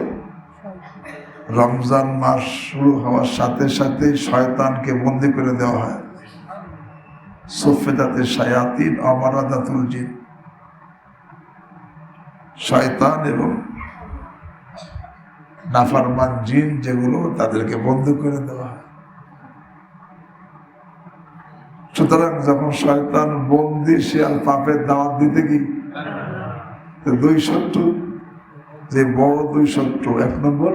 রমজান মাস শুরু হওয়ার সাথে সাথে শয়তানকে বন্দী করে দেওয়া হয়। সুফিদাতে শায়াতিন অমারাদাতুল জিন, শয়তান এবং নাফরমান জিন যেগুলো, তাদেরকে বন্দী করে দেওয়া হয়। সুতরাং যখন শয়তান বন্দী, সে আর পাপের দাওয়াত দিতে কি। 2 শত্রু, যে বড় 2 শত্রু, 1 নম্বর,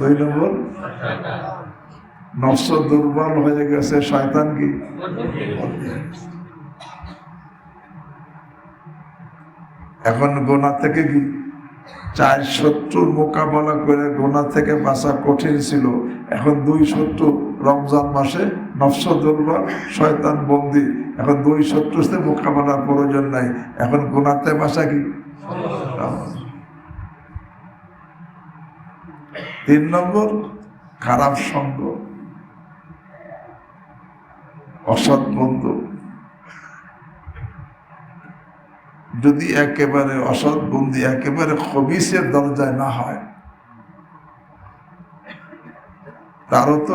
2 নম্বর নফস দুর্বল হয়ে গেছে, শয়তান কি। এখন গোনা থেকে কি 4 শত্রুর মোকাবেলা করে গোনা থেকে বাঁচা কঠিন ছিল, এখন 2 শত্রু। রমজান মাসে নফস দুর্বল, শয়তান বন্দী, এখন 2 শত্রুর সাথে মোকাবেলার প্রয়োজন নাই, এখন গোনাতে বাঁচা কি। 3 নম্বর, খারাপ সঙ্গ, অসৎ বন্ধু। যদি একেবারে অসৎ বন্ধু, একেবারে খবিসের দরজায় না হয়, তারও তো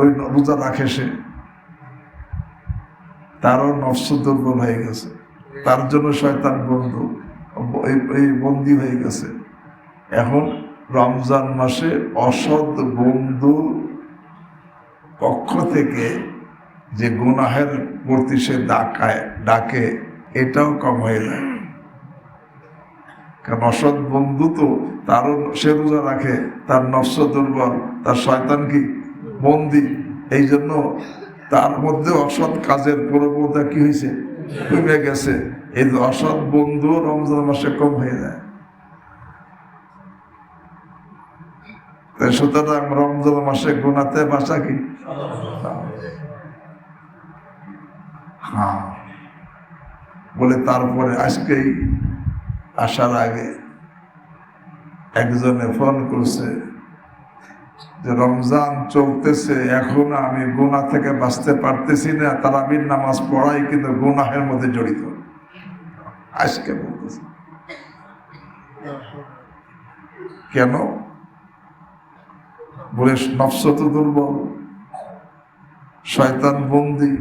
ওই রোজা রাখে সে, তারও নফস দুর্বল হয়ে গেছে, তার জন্য শয়তান বন্ধু এই বন্দী হয়ে গেছে। এখন রমজান মাসে অসৎ বন্ধুর পক্ষ থেকে যে গুনাহের প্রতি সে ডাকে, এটাও কম হয়ে যায়। কারণ অসৎ বন্ধু তো তারও, সে রোজা রাখে, তার নফস দুর্বল, তার শয়তান কি বন্দী, এই জন্য তার মধ্যে অসৎ কাজের প্রবণতা কি হয়েছে, কমে গেছে। এই অসৎ বন্ধু রমজান মাসে কম হয়ে যায়। তাই সুতরাং রমজান মাসে গুনাতে বাঁচা কি। হ্যাঁ, বলে তারপরে আজকেই আসার আগে একজনে ফোন করছে যে রমজান চলতেছে, এখন আমি গুনাহ থেকে বাঁচতে পারতেছি না, তারাবির নামাজ পড়াই কিন্তু গুনাহের মধ্যে জড়িত। আজকে বলতেছে কেন, বলে নফস তো দুর্বল, শয়তান বন্দী,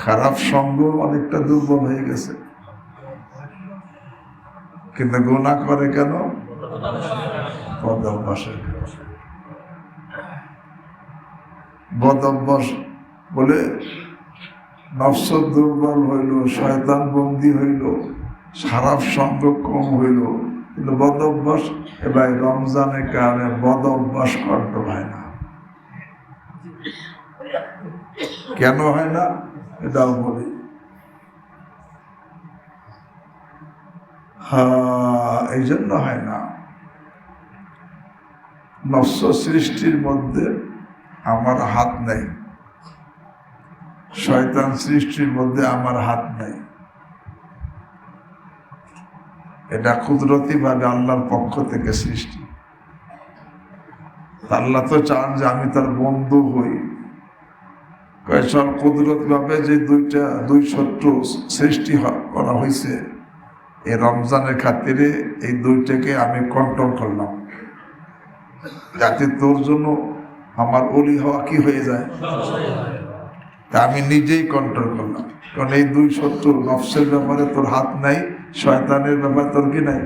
খারাপ সঙ্গ অনেকটা দুর্বল হয়ে গেছে, কিন্তু গুনাহ করে কেন, বদ অভ্যাসের। বদ অভ্যাস বলে নফস দুর্বল হইল, শয়তান বন্দী হইল, খারাপ সঙ্গ কম হইল, কিন্তু বদ অভ্যাস এবার রমজানের কারণে বদ অভ্যাস কন্ট্রোল হয় না। কেন হয় না এটাও বলি। এই জন্য হয় না, নফস সৃষ্টির মধ্যে আমার হাত নেই, শয়তান সৃষ্টির মধ্যে আমার হাত নেই। এটা কুদরতি ভাবে আল্লাহর পক্ষ থেকে সৃষ্টি। আল্লাহ তো চান যে আমি তার বন্ধু হই। সব কুদরত ভাবে যে দুই শত্রু সৃষ্টি করা হয়েছে, এই রমজানের খাতিরে এই দুইটাকে আমি কন্ট্রোল করলাম, যাতে তোর জন্য আমার ওলি হওয়া কি হয়ে যায়। তা আমি নিজেই কন্ট্রোল করলাম, কারণ এই 2 শত্রু, নফসের ব্যাপারে তোর হাত নাই, শয়তানের ব্যাপারে তোর কি নাই,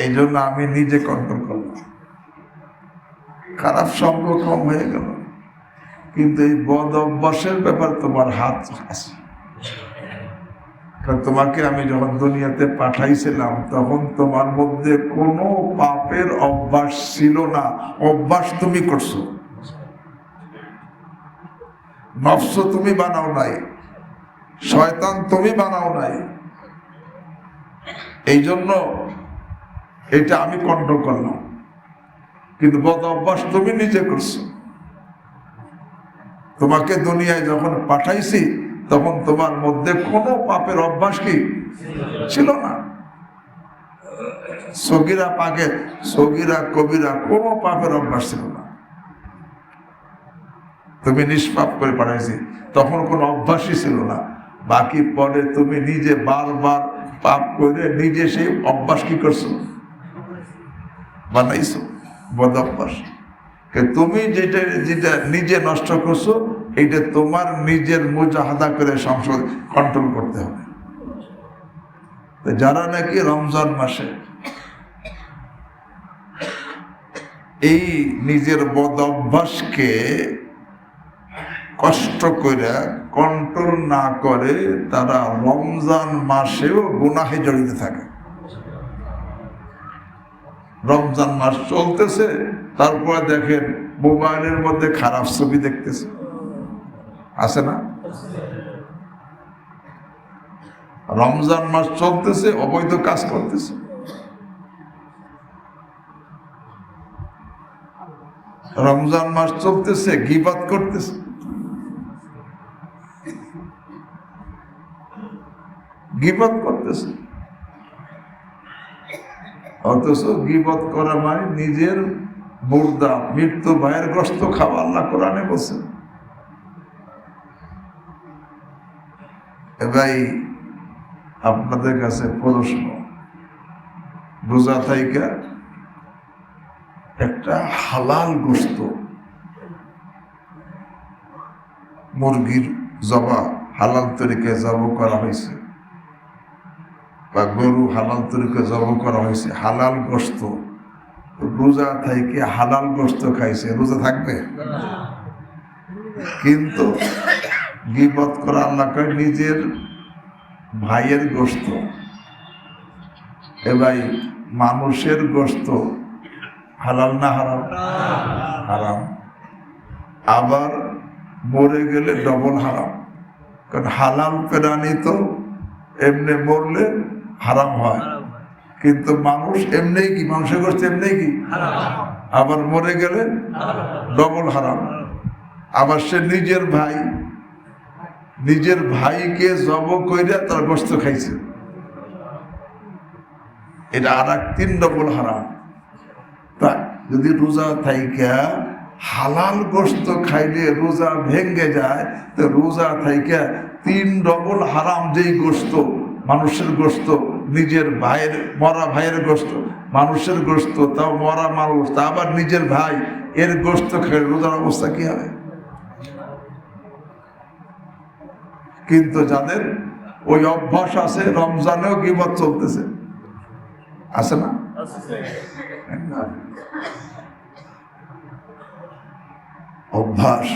এই জন্য আমি নিজে কন্ট্রোল করলাম। খারাপ সঙ্গ কম হয়ে গেল, কিন্তু এই বদ অভ্যাসের ব্যাপার তোমার হাত আছে। কারণ তোমাকে আমি যখন দুনিয়াতে পাঠাইছিলাম তখন তোমার মধ্যে কোনো পাপের অভ্যাস ছিল না, অভ্যাস তুমি করছো। নফস তুমি বানাও নাই, শয়তান তুমি বানাও নাই, এই জন্য এটা আমি কন্ট্রোল করলাম, কিন্তু বদ অভ্যাস তুমি নিজে করছো। তোমাকে দুনিয়ায় যখন পাঠাইছি তখন তোমার মধ্যে কোনো পাপের অভ্যাস কি ছিল না। সগীরা পাকে, সগীরা কবিরা কোনো পাপের অভ্যাস ছিল না, তুমি নিষ্পাপ করে পাঠাইছি, তখন কোনো অভ্যাসই ছিল না। বাকি পরে তুমি নিজে বারবার পাপ করে নিজে সেই অভ্যাস কি করছো, বানাইছো, বদ অভ্যাস। তুমি যেটা যেটা নিজে নষ্ট করছো, এইটা তোমার নিজের মুজাহাদা করে সংসদ কন্ট্রোল করতে হবে। যারা নাকি রমজান মাসে এই নিজের বদ অভ্যাসকে কষ্ট করে কন্ট্রোল না করে, তারা রমজান মাসেও গুনাহে জড়িত থাকে। রমজান মাস চলতেছে, তারপরে দেখেন মোবাইলের মধ্যে খারাপ ছবি দেখতেছে, আছে না? রমজান মাস চলতেছে, অবৈধ কাজ করতেছে। রমজান মাস চলতেছে, গীবত করতেছে। গীবত করতেছে, অথচ গীবত করা মানে নিজের মুর্দা মৃত্যু ভাইয়ের গোশত খাওয়া। আল্লাহ কোরআনে বলছেন। ভাই, আপনাদের কাছে প্রশ্ন, রোজা থাইকা একটা হালাল গোশত, মুরগির জবা হালাল তরিকায় জব করা হয়েছে, বা গরু হালাল তরিকায় জব করা হয়েছে, হালাল গোশত, রোজা থাইকে হালাল গোশত খাইছে, রোজা থাকবে? কিন্তু গীবত করা আল্লাহ কয় নিজের ভাইয়ের গোশত। এ ভাই, মানুষের গোশত হালাল না হারাম? হারাম। আবার মরে গেলে ডবল হারাম, কারণ হালাল প্রাণী তো এমনি মরলে হারাম হয়, কিন্তু মানুষ এমনি কি, মানুষের গোশত এমনি কি, আবার মরে গেলে ডবল হারাম। আবার সে নিজের ভাইকে জব কইরা তার গোশত খাইছে, এটা আর 3 ডবল হারাম। তা যদি রোজা থাইকা হালাল গোশত খাইলে রোজা ভেঙ্গে যায়, তো রোজা থাইকা 3 ডবল হারাম। যেই গোশত, মানুষের গোশত, নিজের ভাইয়ের, মরা ভাইয়ের গোশত, মানুষের গোশত, তাও মরা মানুষ, তা আবার নিজের ভাই, এর গোশত খাইলে রোজার অবস্থা কি হবে? কিন্তু যাদের ওই অভ্যাস আছে, রমজানেও গীবত চলতেছে, আছে না? অভ্যাস,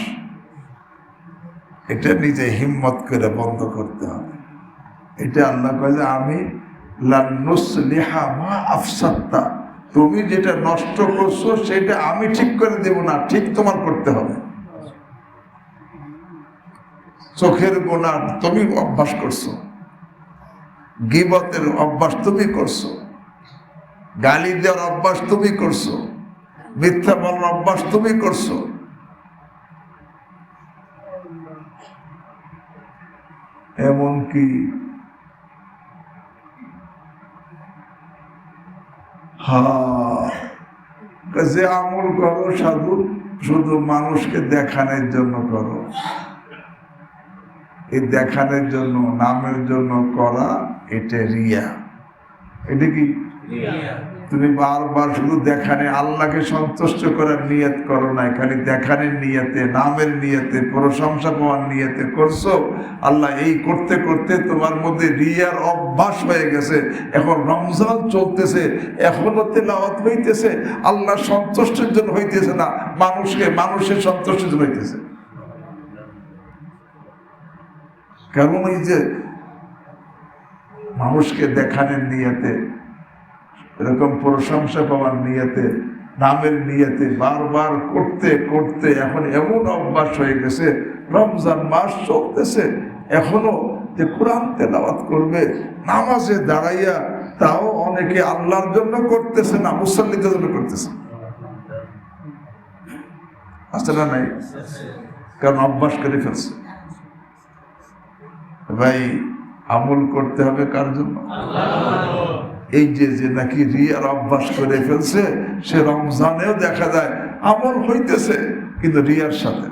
এটা নিজে হিম্মত করে বন্ধ করতে হবে। এটা আল্লাহ কয় যে আমি লানুসলিহা মা আফসাদতা, তুমি যেটা নষ্ট করছো সেটা আমি ঠিক করে দেব না, ঠিক তোমার করতে হবে। চোখের গুনাহ তুমি অভ্যাস করছো, গীবতের অভ্যাস তুমি করছো, গালি দেওয়ার অভ্যাস তুমি করছো, মিথ্যা বলার অভ্যাস তুমি করছো। এমনকি যে আমল করো সাধু শুধু মানুষকে দেখানোর জন্য করো, এই দেখানোর জন্য, নামের জন্য করা, এটা রিয়া। এটা কি? তুমি বারবার শুধু দেখানে, আল্লাহকে সন্তুষ্ট করার নিয়ত করো নাই, খালি দেখানের নিয়তে, নামের নিয়তে, প্রশংসা পাওয়ার নিয়তে করছো। আল্লাহ এই করতে করতে তোমার মধ্যে রিয়ার অভ্যাস হয়ে গেছে। এখন রমজান চলতেছে, এখনো তেলাওয়াত হইতেছে, আল্লাহ সন্তুষ্টের জন্য হইতেছে না, মানুষের সন্তুষ্টের জন্য হইতেছে। কারণ এই যে মানুষকে দেখানোর নিয়তে, এরকম প্রশংসা পাওয়ার নিয়তে, নামের নিয়তে বারবার করতে করতে এখন এমন অভ্যাস হয়ে গেছে, রমজান মাস চলতেছে, এখনো যে কোরআন তেলাওয়াত করবে, নামাজে দাঁড়াইয়া, তাও অনেকে আল্লাহর জন্য করতেছে না, মুসল্লিদের জন্য করতেছে। আছে না? নাই? কারণ অভ্যাস করে ফেলছে। ভাই, আমল করতে হবে কার জন্য? এই যে নাকি রিয়ার অভ্যাস করে ফেলছে, সে রমজানেও দেখা যায় আমল হইতেছে, কিন্তু রিয়ার সাথে।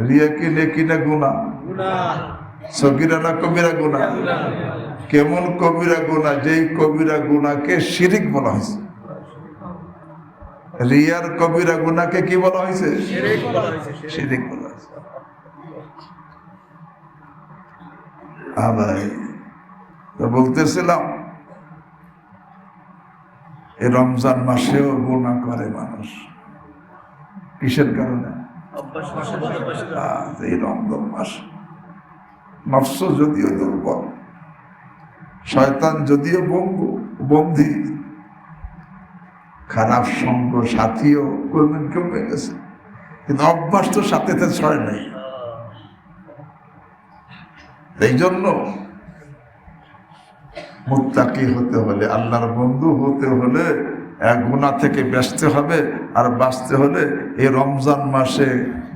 রিয়া কি নেকি না গুনাহ? সগীরা না কবিরা গুনাহ? কেমন কবিরা গুনাহ? যেই কবিরা গুনাহকে শিরিক বলা হয়েছে। রিয়ার কবিরা গুনাহকে কি বলা হয়েছে? শিরিক বলা হয়েছে। ভাই, তো বলতেছিলাম, এই রমজান মাসেও গুনাহ করে মানুষ। কিসের কারণে? এই রমজান মাস নফস যদিও দুর্বল, শয়তান যদিও বন্দী, খারাপ সঙ্গ সাথীও কমে গেছে, কিন্তু অভ্যাস তো সাথে ছয় নাই। এই জন্য মুত্তাকি হতে হলে, আল্লাহর বন্ধু হতে হলে গুনাহ থেকে বাঁচতে হবে। আর বাঁচতে হলে এই রমজান মাসে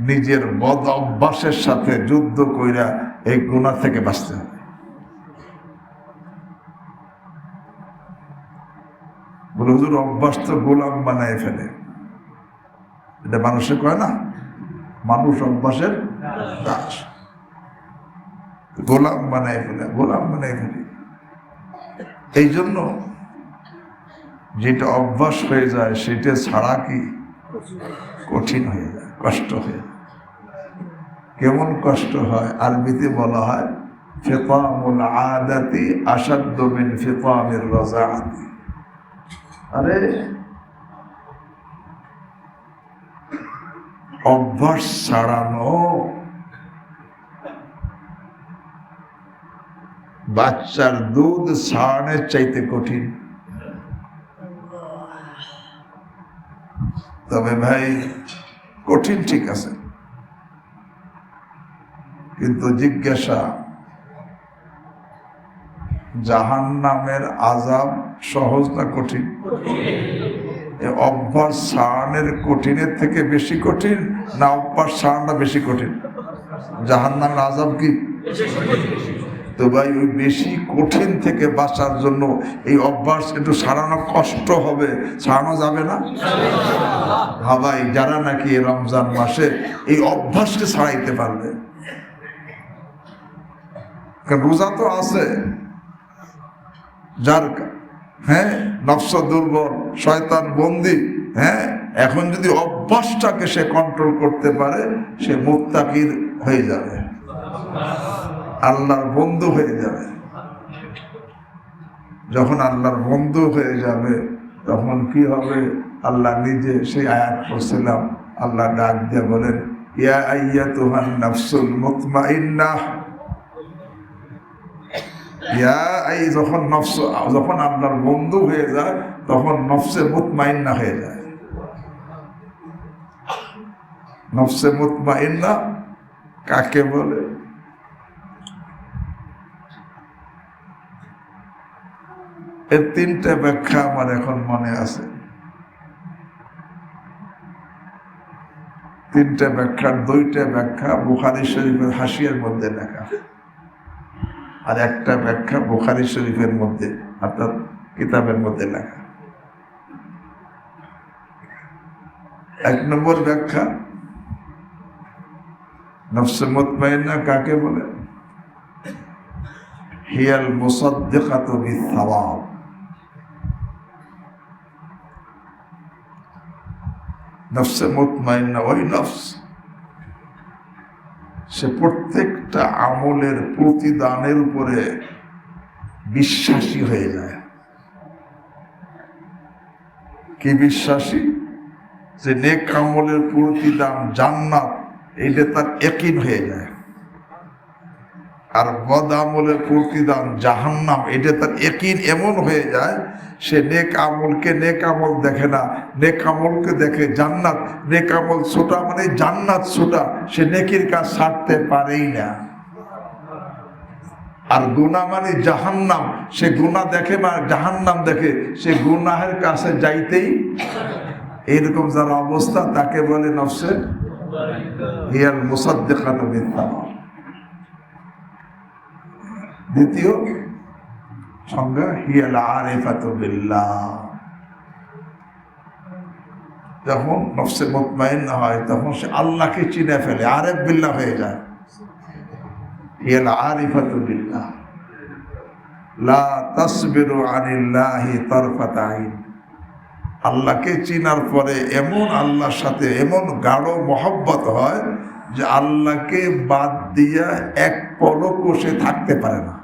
নিজের বদ অভ্যাসের সাথে যুদ্ধ কইরা এই গুনাহ থেকে বাঁচতে হবে। বলে হুজুর অভ্যাস তো গোলাম বানায় ফেলে, এটা মানুষে কয় না, মানুষ অভ্যাসের দাস, গোলাম বানায় ফেলে, গোলাম বানায় ফেলে। এই জন্য যেটা অভ্যাস হয়ে যায় সেটা ছাড়া কি কঠিন হয়ে যায়, কষ্ট হয়ে যায়। কেমন কষ্ট হয়? আরবিতে বলা হয় ফিতামুল আদাতি আশাদ্দু মিন ফিতামির রাজাআতি। আরে অভ্যাস ছাড়ানো বাচ্চার দুধ ছাড়ানোর চাইতে কঠিন। তবে ভাই কঠিন ঠিক আছে, কিন্তু জিজ্ঞাসা জাহান্নামের আযাব সহজ না কঠিন? অভ্যাস ছাড়ানোর কঠিনের থেকে বেশি কঠিন না অভ্যাস ছাড়ানো বেশি কঠিন? জাহান্নামের আযাব কি? তো ভাই ওই বেশি কঠিন থেকে বাঁচার জন্য এই অভ্যাস একটু ছাড়ানো কষ্ট হবে, ছাড়ানো যাবে না? হ্যাঁ ভাই, যারা নাকি রমজান মাসে এই অভ্যাসকে ছাড়াইতে পারবে, কারণ রোজা তো আছে যার, হ্যাঁ, নফস দুর্বল, শয়তান বন্দী, হ্যাঁ, এখন যদি অভ্যাসটাকে সে কন্ট্রোল করতে পারে সে মুত্তাকির হয়ে যাবে, আল্লাহর বন্ধু হয়ে যাবে। যখন আল্লাহর বন্ধু হয়ে যাবে তখন কি হবে? আল্লাহ নিজে সেই আয়াত পড়ছিলাম, আল্লাহ ডাক দিয়ে বলেন ইয়া আইয়াতুহান নাফসুল মুতমাইন্নাহ। যখন আল্লাহর বন্ধু হয়ে যায় তখন নফসে মুতমাইন্না হয়ে যায়। নফসে মুতমাইন্না কাকে বলে? এর তিনটা ব্যাখ্যা আমার এখন মনে আছে। তিনটা ব্যাখ্যার দুইটা ব্যাখ্যা বুখারী শরীফের হাসিয়ার মধ্যে লেখা, আর একটা ব্যাখ্যা বুখারী শরীফের মধ্যে অর্থাৎ কিতাবের মধ্যে লেখা। এক নম্বর ব্যাখ্যা, নফসে মুতমাইন্না কাকে বলে? হিয়াল মুসাদ্দিকাতু বিস-সাওয়াব। নফসে মুতমাইন্না ওই নফস সে প্রত্যেকটা আমলের প্রতিদানের উপরে বিশ্বাসী হয়ে যায়। কি বিশ্বাসী? যে নেক আমলের প্রতিদান জান্নাত, এইটা তার ইয়াকিন হয়ে যায়। আর বদ আমলের প্রতিদান জাহান্নাম, এটা তার ইয়াকিন এমন হয়ে যায় সে নেক আমলকে নেক আমল দেখে না, নেক আমলকে দেখে জান্নাত। নেক আমল ছোটা মানে জান্নাত ছোটা, সে নেকির কাজ ছাড়তে পারেই না। আর গুনাহ মানে জাহান্নাম, সে গুনাহ দেখে না, জাহান্নাম দেখে, সে গুনাহের কাছে যাইতেই। এইরকম যার অবস্থা তাকে বলে নফসে হিয়াল মুসাদ্দিকাতু বিস-সাওয়াব। দ্বিতীয় সংজ্ঞা হিয়াল আরিফাতু বিল্লাহ। যখন নফসে মুতমাইন্না হয় তখন সে আল্লাহকে চিনে ফেলে, আরেফ বিল্লাহ হয়ে যায়। হিয়াল আরিফাতু বিল্লাহ লা তাসবিরু আনিল্লাহি তারফাত আইন। আল্লাহকে চিনার পরে এমন আল্লাহর সাথে এমন গাঢ় মহব্বত হয় যে আল্লাহকে বাদ দিয়া এক পলকও সে থাকতে পারে না।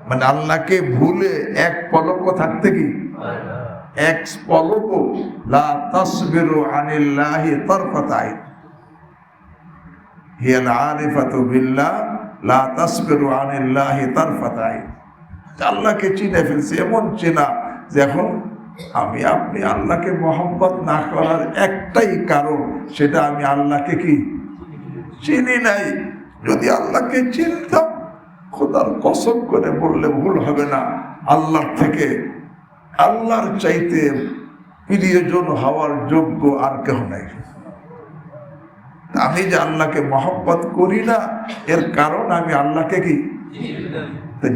মানে আল্লাহকে ভুলে এক পলকও থাকতে কি এক পলকও লা তাসবিরু আনিল্লাহি তারফাত আইন। হিয়াল আরিফাতু বিল্লাহ লা তাসবিরু আনিল্লাহি তারফাত আইন। আল্লাহকে চিনে ফেলছে, এমন চেনা যে এখন আমি আপনি আল্লাহকে মহব্বত না করার একটাই কারণ, সেটা আমি আল্লাহকে কি চিনি নাই। যদি আল্লাহকে চিনতাম খোদার কসম করে বললে ভুল হবে না, আল্লাহর থেকে, আল্লাহর চাইতে প্রিয়জন হওয়ার যোগ্য আর কেহ নাই। আমি যে আল্লাহকে মহব্বত করি না, এর কারণ আমি আল্লাহকে কি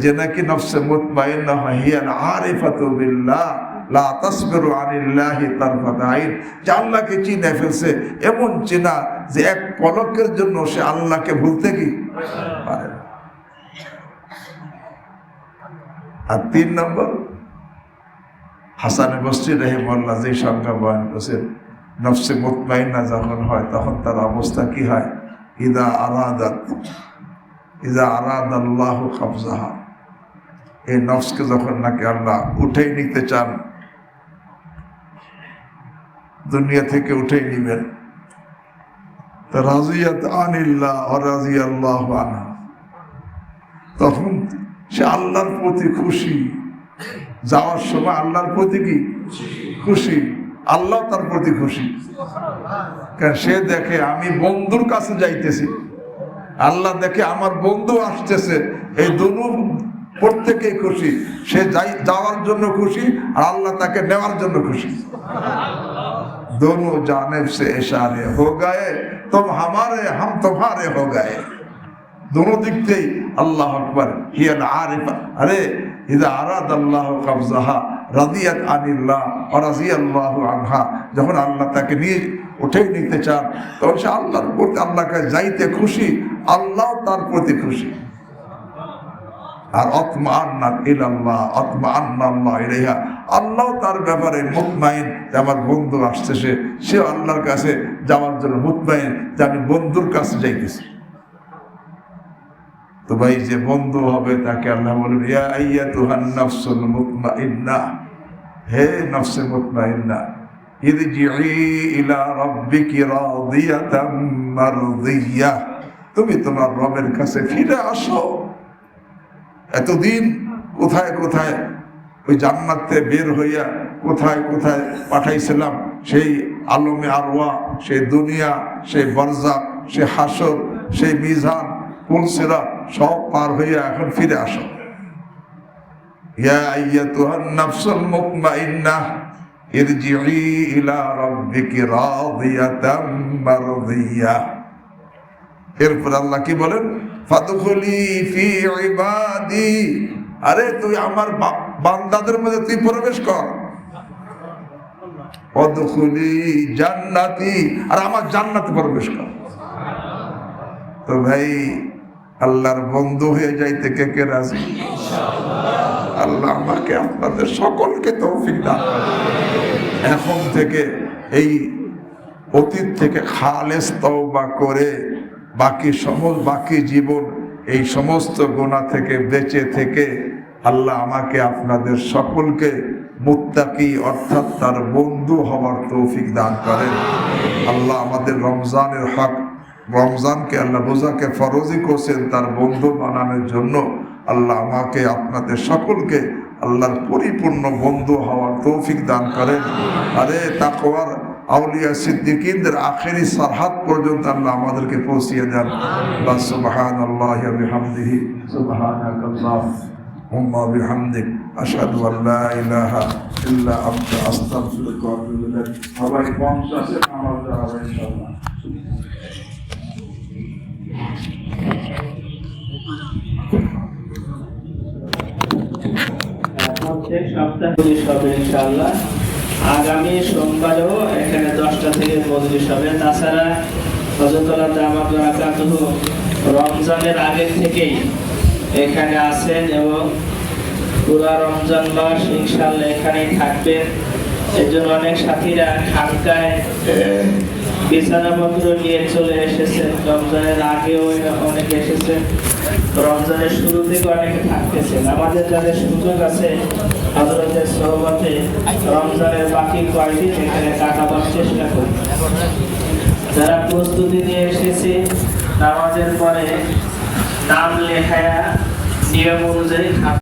যে নাকি নফসে মুতমাইন্না হিয়াল আরিফাতু বিল্লাহ লা তাসবিরু আনিল্লাহি তারফাত আইন, যে আল্লাহকে চিনে ফেলছে, এমন চেনা যে এক পলকের জন্য সে আল্লাহকে ভুলতে কি পারে না। আর 3 নম্বর, হাসান বসরি রাহিমাহুল্লাহ যে সংজ্ঞা বয়ান করেছেন, নফসে মুতমাইন্না যখন হয় তখন তার অবস্থা কি হয়, ইদা আরাদাল্লাহু কবজাহা, এই নফসকে যখন নাকি আল্লাহ উঠেই নিতে চান, দুনিয়া থেকে উঠেই নিবেন, তো রাজিয়াত আনিল্লাহ ওয়া রাজিয়াল্লাহু আনহা, তখন সে আল্লাহর প্রতি খুশি, যাওয়ার সময় আল্লাহর প্রতি কি খুশি, আল্লাহ তার প্রতি খুশি। কারণ সে দেখে আমি বন্ধুর কাছে যাইতেছি, আল্লাহ দেখে আমার বন্ধু আসতেছে, এই দুনো প্রত্যেকেই খুশি, সে যাওয়ার জন্য খুশি আর আল্লাহ তাকে নেওয়ার জন্য খুশি। दोनों जानिब से इशारे हो गए, तुम हमारे हम तुम्हारे हो गए। दोनों दिख से अल्लाह अकबर हियल आरिफा, अरे इज़ा अरादल्लाहु कब्ज़हा রাদিয়াত আনিল্লাহ ওয়া রাদিয়াল্লাহু আনহা, যখন আল্লাহ তাকে নিয়ে উঠে নিতে চান তখন সে আল্লাহর প্রতি, আল্লাহকে যাইতে খুশি, আল্লাহ তার প্রতি খুশি। আর আতমাআন্নাত ইলাল্লাহ আতমাআন্নাল্লাহু ইলাইহা, আল্লাহ তার ব্যাপারে মুতমাইন যে আমার বন্ধু আসতেছে, সে আল্লাহর কাছে যাওয়ার জন্য মুতমাইন যে আমি বন্ধুর কাছে যাইতেছি। তো ভাই যে বন্ধু হবে তাকে আল্লাহ বলেন ইয়া আইয়াতুহান নাফসুল মুতমাইন্নাহ, হে নফসে মুতমাইন্নাহ, ইরজিই ইলা রাব্বিকি রাদিয়াতাম মারদিয়াহ, তুমি তোমার রবের কাছে ফিরে আসো। এতদিন কোথায় কোথায় ওই জান্নাতে বের হইয়া কোথায় কোথায় পাঠাইছিলাম, সেই আলমে আরওয়া, সেই দুনিয়া, সেই বরজাক, সেই হাসর, সেই মিজান, পুলসিরাত সব পার হইয়া এখন ফিরে আসো। ইয়া আইয়াতুহান নাফসুল মুতমাইন্নাহ ইরজিই ইলা রাব্বিকি রাদিয়াতাম মারদিয়াহ। এরপর আল্লাহ কি বলেন, ফাদখুলি ফি ইবাদি, আরে তুই আমার বান্দাদের মধ্যে তুই প্রবেশ কর, ওয়াদখুলি জান্নাতি, আর আমার জান্নাতে প্রবেশ কর। তো ভাই আল্লাহর বন্ধু হয়ে যাইতে কে কে রাজি? আল্লাহ আমাকে আপনাদের সকলকে তৌফিক দান করেন। এখন থেকে এই অতীত থেকে খালেস তওবা করে বাকি জীবন এই সমস্ত গুনাহ থেকে বেঁচে থেকে আল্লাহ আমাকে আপনাদের সকলকে মুত্তাকি অর্থাৎ তার বন্ধু হওয়ার তৌফিক দান করেন। আল্লাহ আমাদের রমজানের হক, রমজানকে আল্লাহ রোজাকে ফরজি করছেন তার বন্ধু বানানোর জন্য। আল্লাহ আমাকে আপনাদের সকলকে আল্লাহর পরিপূর্ণ বন্ধু হওয়ার তৌফিক দান করেন। আরে তাকওয়ার আউলিয়া সিদ্দিকিনদের আখেরি সারহাত পর্যন্ত আল্লাহ আমাদেরকে পৌঁছিয়ে দেন। সুবহানাল্লাহি ওয়া বিহামদিহি, সুবহানাকাল্লাহুম্মা ওয়া বিহামদিক, আশহাদু আল লা ইলাহা ইল্লা আনতা, আস্তাগফিরুকা ওয়া আতুবু ইলাইক। সবাই 50 এ নামাজ পড়াবেন ইনশাআল্লাহ। ইনশাআল্লাহ আগামী সোমবারও এখানে 10টা থেকে মজলিস হবে। তাছাড়া হযরতুল্লাহ দামাত বারাকাতুহু রমজানের আগে থেকেই এখানে আছেন এবং পুরা রমজান মাস ইনশাআল্লাহ এখানেই থাকবেন। এর জন্য অনেক সাথীরা খানকায় বিছানাপত্র নিয়ে চলে এসেছেন, রমজানের আগেও অনেকে এসেছেন, রমজানের শুরু থেকে অনেকে থাকতেছেন। আমাদের যাদের সুযোগ আছে হযরতের সোহবতে রমজানের বাকি কয়েকদিন এখানে কাটাবার চেষ্টা করি। যারা প্রস্তুতি নিয়ে এসেছে নামাজের পরে নাম লেখায়া নিয়ম অনুযায়ী